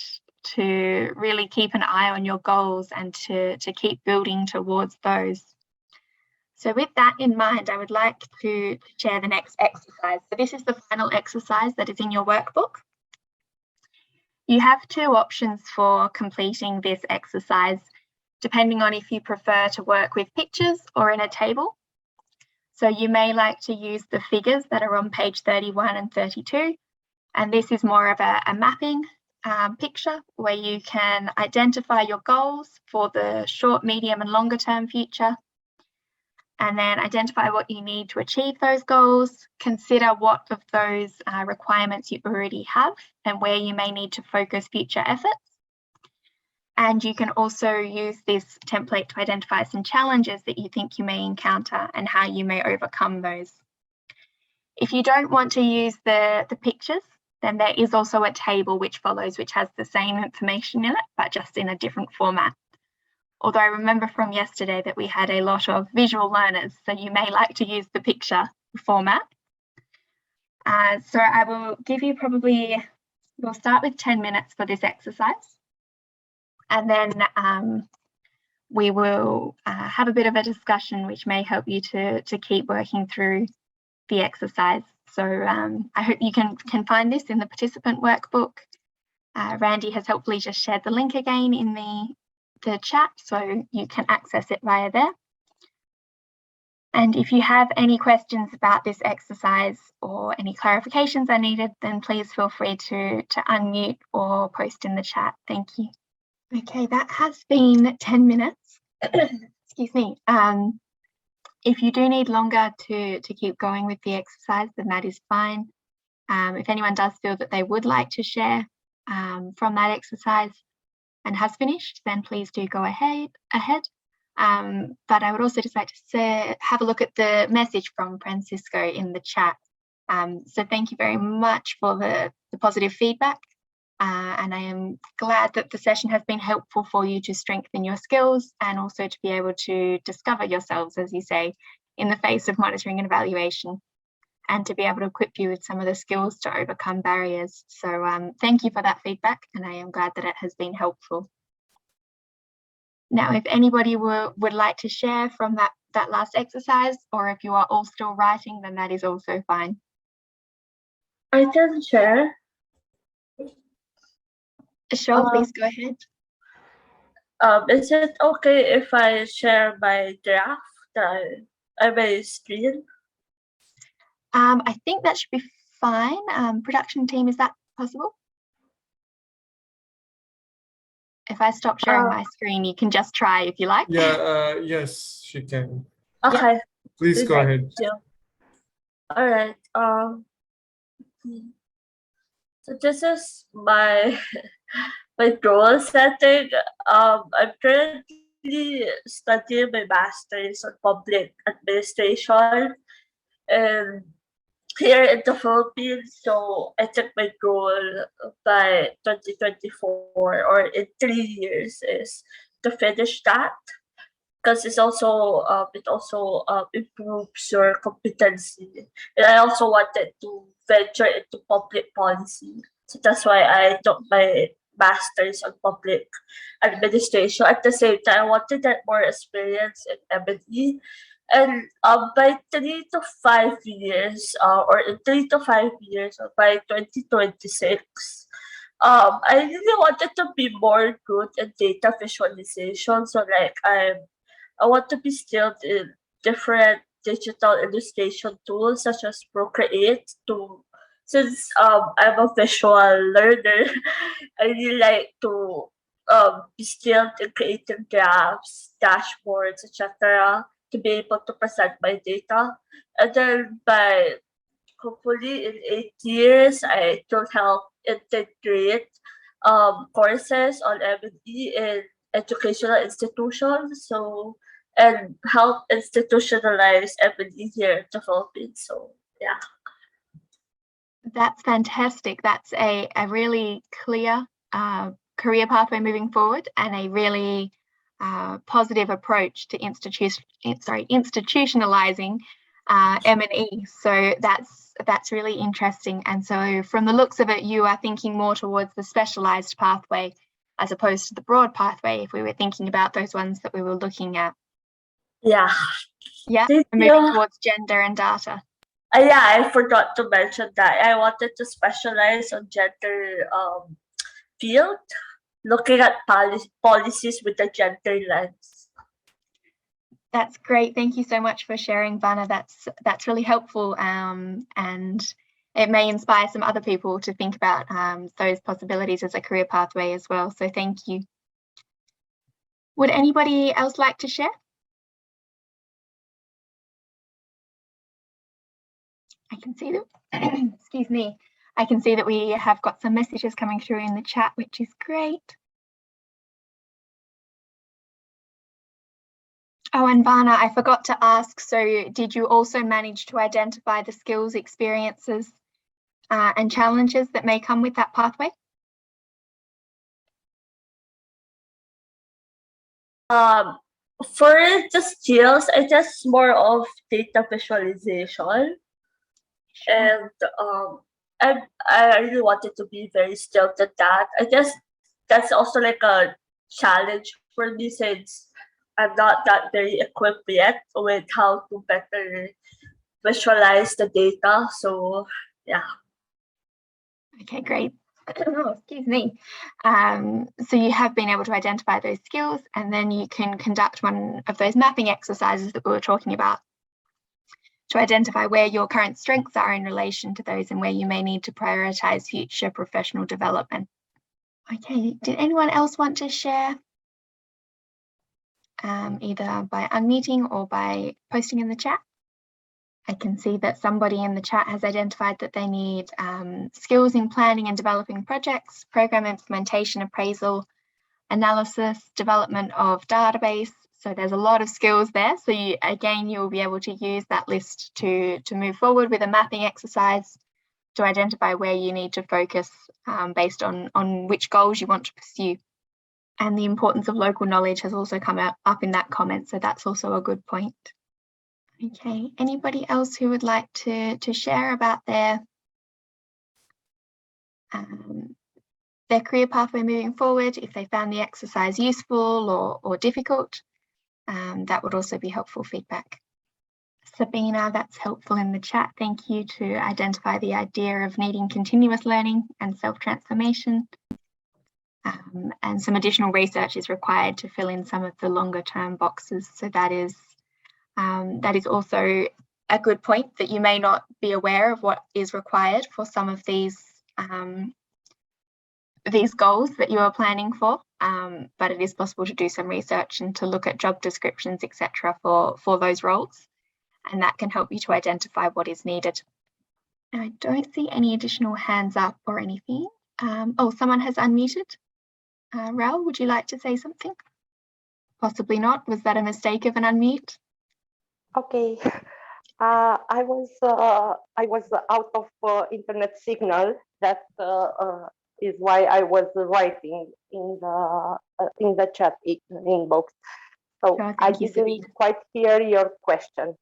to really keep an eye on your goals and to keep building towards those. So with that in mind, I would like to share the next exercise. So this is the final exercise that is in your workbook. You have two options for completing this exercise, depending on if you prefer to work with pictures or in a table. So you may like to use the figures that are on page 31 and 32. And this is more of a mapping picture where you can identify your goals for the short, medium and longer term future. And then identify what you need to achieve those goals, consider what of those requirements you already have and where you may need to focus future efforts. And you can also use this template to identify some challenges that you think you may encounter and how you may overcome those. If you don't want to use the pictures, then there is also a table which follows, which has the same information in it, but just in a different format. although I remember from yesterday that we had a lot of visual learners, so you may like to use the picture format. So I will give you we'll start with 10 minutes for this exercise, and then we will have a bit of a discussion which may help you to keep working through the exercise. So I hope you can find this in the participant workbook. Randy has helpfully just shared the link again in the chat, so you can access it via there. And if you have any questions about this exercise or any clarifications are needed, then please feel free to unmute or post in the chat. Thank you. Okay, that has been 10 minutes. Excuse me. If you do need longer to keep going with the exercise, then that is fine. If anyone does feel that they would like to share from that exercise and has finished, then please do go ahead. But I would also just like to have a look at the message from Francisco in the chat. So thank you very much for the positive feedback. And I am glad that the session has been helpful for you to strengthen your skills and also to be able to discover yourselves, as you say, in the face of monitoring and evaluation, and to be able to equip you with some of the skills to overcome barriers. So thank you for that feedback, and I am glad that it has been helpful. Now, if anybody would like to share from that last exercise, or if you are all still writing, then that is also fine. I can share. Sure, please go ahead. Is it okay if I share my draft that I may screen? I think that should be fine. Production team, is that possible? If I stop sharing my screen, you can just try if you like. Yeah, yes, she can. Okay. Yep. Please go ahead. All right. So this is my goal setting. I'm currently studying my master's on public administration, and here in the Philippines. So I think my goal by 2024 or in 3 years is to finish that, because it also improves your competency. And I also wanted to venture into public policy. So that's why I took my master's on public administration. At the same time, I wanted that more experience in M&E. And by 3 to 5 years, or in 3 to 5 years, or by 2026, I really wanted to be more good at data visualization. So like I want to be skilled in different digital illustration tools such as Procreate. Since I'm a visual learner, I really like to be skilled in creating graphs, dashboards, etc. to be able to present my data. And then by hopefully in 8 years, I could help integrate courses on M&E in educational institutions, and help institutionalize M&E here in the Philippines. So yeah. That's fantastic. That's a really clear career pathway moving forward, and a really positive approach to institutionalizing M&E. So that's really interesting. And so from the looks of it, you are thinking more towards the specialized pathway as opposed to the broad pathway, if we were thinking about those ones that we were looking at. Yeah. Yeah, moving towards gender and data. Yeah, I forgot to mention that. I wanted to specialize on gender field, looking at policies with the gender lens. That's great. Thank you so much for sharing, Vanna. That's really helpful, and it may inspire some other people to think about those possibilities as a career pathway as well. So thank you. Would anybody else like to share? I can see that, excuse me, I can see that we have got some messages coming through in the chat, which is great. Oh, and Vanna, I forgot to ask, so did you also manage to identify the skills, experiences, and challenges that may come with that pathway? For the skills, I just more of data visualization, and I really wanted to be very skilled at that. I guess that's also like a challenge for me since I'm not that very equipped yet with how to better visualize the data. So yeah. Okay, great. Oh, excuse me. So you have been able to identify those skills, and then you can conduct one of those mapping exercises that we were talking about to identify where your current strengths are in relation to those and where you may need to prioritize future professional development. Okay, did anyone else want to share? Either by unmuting or by posting in the chat? I can see that somebody in the chat has identified that they need skills in planning and developing projects, program implementation, appraisal, analysis, development of database. So there's a lot of skills there. So you'll be able to use that list to move forward with a mapping exercise to identify where you need to focus based on which goals you want to pursue. And the importance of local knowledge has also come up in that comment. So that's also a good point. Okay, anybody else who would like to share about their career pathway moving forward, if they found the exercise useful or difficult? That would also be helpful feedback. Sabina, that's helpful in the chat. Thank you to identify the idea of needing continuous learning and self-transformation. And some additional research is required to fill in some of the longer term boxes. So that is also a good point, that you may not be aware of what is required for some of these goals that you are planning for, but it is possible to do some research and to look at job descriptions, etc. for those roles, and that can help you to identify what is needed. I don't see any additional hands up or anything. Oh, someone has unmuted. Raul, would you like to say something? Possibly not. Was that a mistake of an unmute? Okay. I was out of internet signal. That is why I was writing in the chat inbox. So sure, I didn't quite hear your question.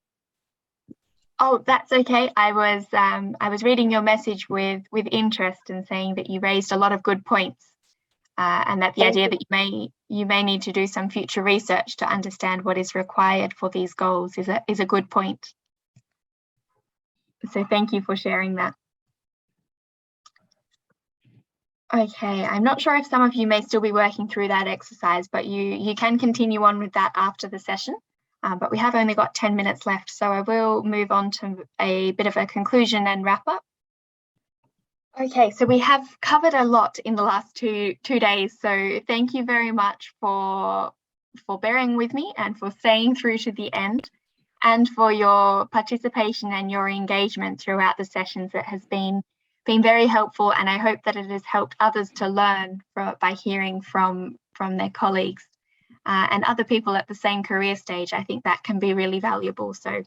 Oh, that's okay. I was reading your message with interest and saying that you raised a lot of good points, and that the idea that you may need to do some future research to understand what is required for these goals is a good point. So thank you for sharing that. Okay, I'm not sure if some of you may still be working through that exercise, but you can continue on with that after the session. But we have only got 10 minutes left, so I will move on to a bit of a conclusion and wrap up. Okay, so we have covered a lot in the last two days, so thank you very much for bearing with me and for staying through to the end, and for your participation and your engagement throughout the sessions. It has been very helpful, and I hope that it has helped others to learn by hearing from their colleagues and other people at the same career stage. I think that can be really valuable. So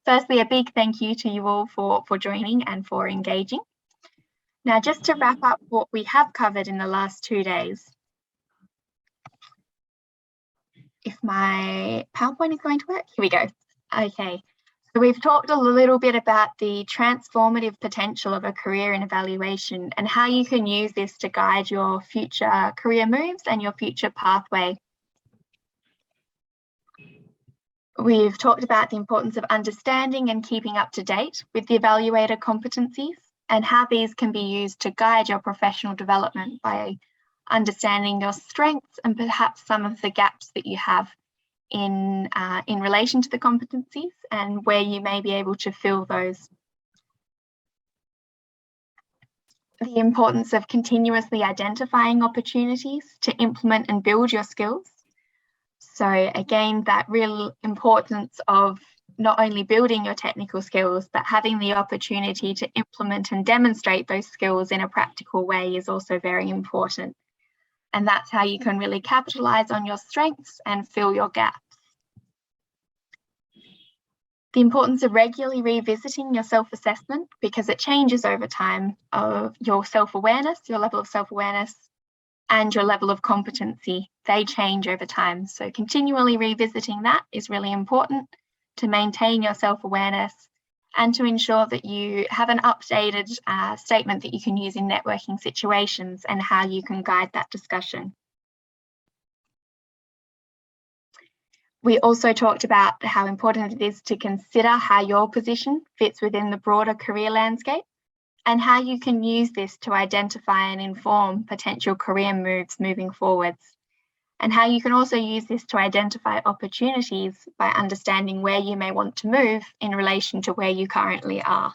firstly, a big thank you to you all for joining and for engaging. Now, just to wrap up what we have covered in the last 2 days, if my PowerPoint is going to work, here we go. Okay, so we've talked a little bit about the transformative potential of a career in evaluation and how you can use this to guide your future career moves and your future pathway. We've talked about the importance of understanding and keeping up to date with the evaluator competencies and how these can be used to guide your professional development by understanding your strengths and perhaps some of the gaps that you have in relation to the competencies and where you may be able to fill those. The importance of continuously identifying opportunities to implement and build your skills. So again, that real importance of not only building your technical skills, but having the opportunity to implement and demonstrate those skills in a practical way is also very important. And that's how you can really capitalize on your strengths and fill your gaps. The importance of regularly revisiting your self-assessment, because it changes over time, of your self-awareness, your level of self-awareness, and your level of competency. They change over time. So continually revisiting that is really important to maintain your self-awareness and to ensure that you have an updated statement that you can use in networking situations and how you can guide that discussion. We also talked about how important it is to consider how your position fits within the broader career landscape and how you can use this to identify and inform potential career moves moving forwards, and how you can also use this to identify opportunities by understanding where you may want to move in relation to where you currently are.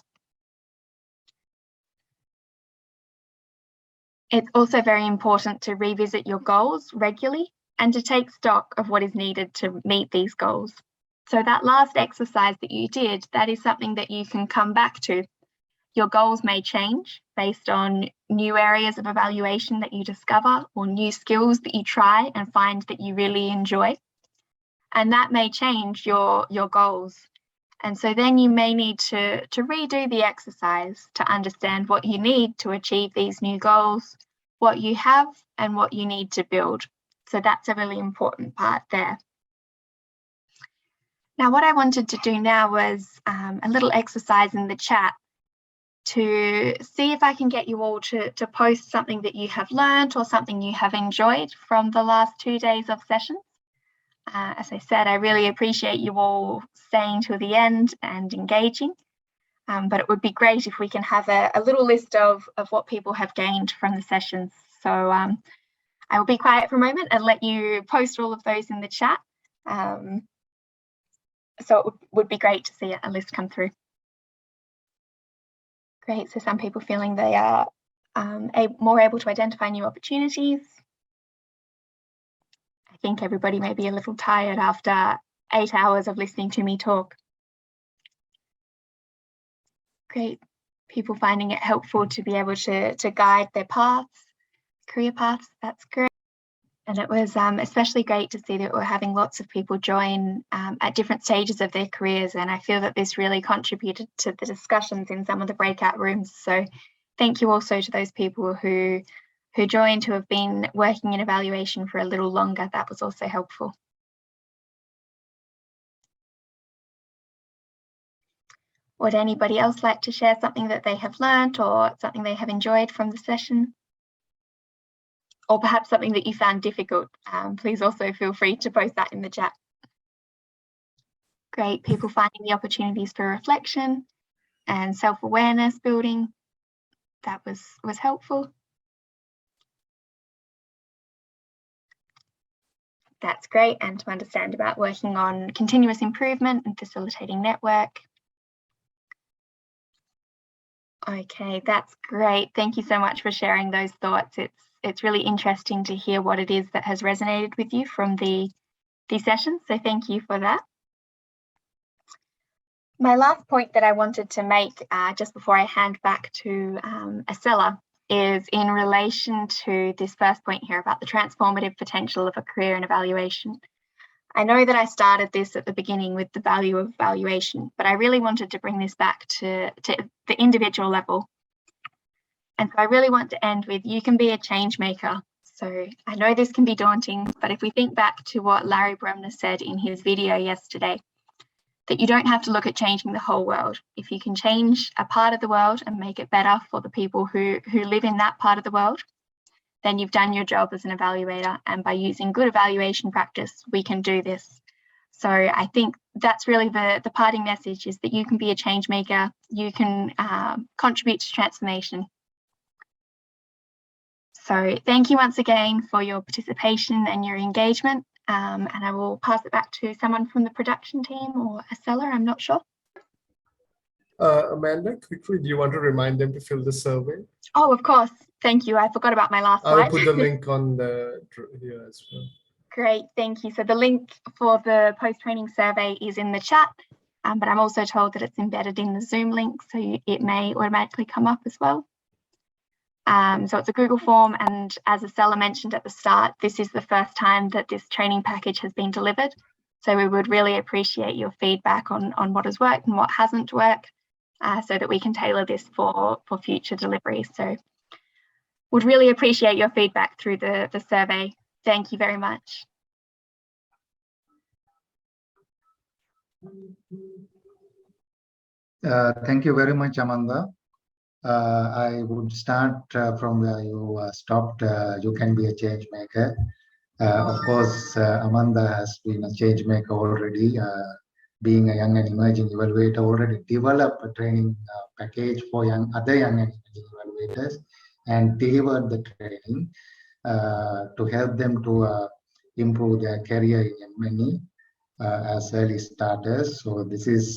It's also very important to revisit your goals regularly and to take stock of what is needed to meet these goals. So that last exercise that you did, that is something that you can come back to. Your goals may change based on new areas of evaluation that you discover or new skills that you try and find that you really enjoy. And that may change your goals. And so then you may need to redo the exercise to understand what you need to achieve these new goals, what you have and what you need to build. So that's a really important part there. Now, what I wanted to do now was a little exercise in the chat to see if I can get you all to post something that you have learned or something you have enjoyed from the last 2 days of sessions. As I said, I really appreciate you all staying till the end and engaging, but it would be great if we can have a little list of what people have gained from the sessions. So I will be quiet for a moment and let you post all of those in the chat. So it would be great to see a list come through. Great, so some people feeling they are more able to identify new opportunities. I think everybody may be a little tired after 8 hours of listening to me talk. Great, people finding it helpful to be able to guide their paths, career paths, that's great. And it was especially great to see that we're having lots of people join at different stages of their careers. And I feel that this really contributed to the discussions in some of the breakout rooms. So thank you also to those people who joined, who have been working in evaluation for a little longer. That was also helpful. Would anybody else like to share something that they have learned or something they have enjoyed from the session? Or perhaps something that you found difficult? Please also feel free to post that in the chat. Great, people finding the opportunities for reflection and self-awareness building. That was helpful. That's great, and to understand about working on continuous improvement and facilitating network. Okay, that's great. Thank you so much for sharing those thoughts. It's really interesting to hear what it is that has resonated with you from the sessions, so thank you for that. My last point that I wanted to make just before I hand back to Estella is in relation to this first point here about the transformative potential of a career in evaluation. I know that I started this at the beginning with the value of evaluation, but I really wanted to bring this back to the individual level. And so I really want to end with, you can be a change maker. So I know this can be daunting, but if we think back to what Larry Bremner said in his video yesterday, that you don't have to look at changing the whole world. If you can change a part of the world and make it better for the people who live in that part of the world, then you've done your job as an evaluator. And by using good evaluation practice, we can do this. So I think that's really the parting message, is that you can be a change maker, you can contribute to transformation. So thank you once again for your participation and your engagement. And I will pass it back to someone from the production team or Estella, I'm not sure. Amanda, quickly, do you want to remind them to fill the survey? Oh, of course. Thank you. I forgot about my last slide. I'll put the link on here as well. Great, thank you. So the link for the post-training survey is in the chat, but I'm also told that it's embedded in the Zoom link, so it may automatically come up as well. So it's a Google form, and as Estella mentioned at the start, this is the first time that this training package has been delivered. So we would really appreciate your feedback on what has worked and what hasn't worked, so that we can tailor this for future deliveries. So would really appreciate your feedback through the survey. Thank you very much. Thank you very much, Amanda. I would start from where you stopped. You can be a change maker. Of course, Amanda has been a change maker already. Being a young and emerging evaluator, already developed a training package for other young and emerging evaluators and delivered the training to help them to improve their career in M&E as early starters. So this is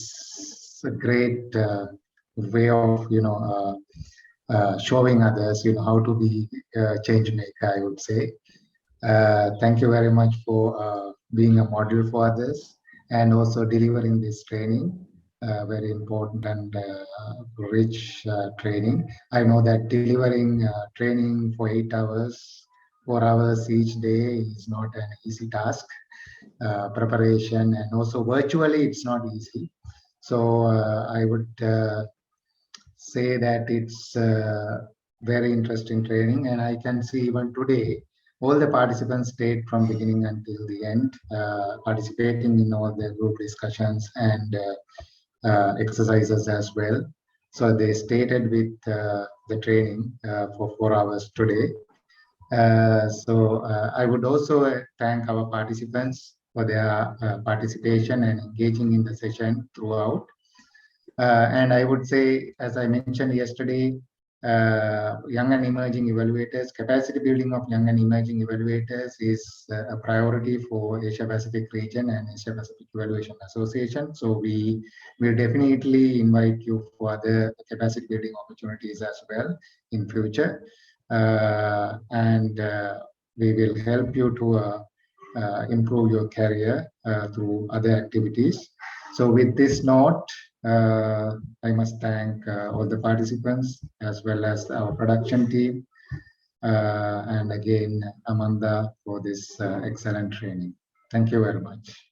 a great way of showing others how to be a change maker, I would say. Thank you very much for being a model for others and also delivering this training. Very important and rich training. I know that delivering training for 8 hours, 4 hours each day is not an easy task. Preparation and also virtually it's not easy. So I would say that it's very interesting training, and I can see even today all the participants stayed from beginning until the end, participating in all the group discussions and exercises as well. So they stayed with the training for 4 hours today. So I would also thank our participants for their participation and engaging in the session throughout. And I would say, as I mentioned yesterday, young and emerging evaluators, capacity building of young and emerging evaluators is a priority for Asia Pacific region and Asia Pacific Evaluation Association. So we will definitely invite you for other capacity building opportunities as well in future. And we will help you to improve your career through other activities. So with this note, I must thank all the participants as well as our production team, and again Amanda for this excellent training. Thank you very much.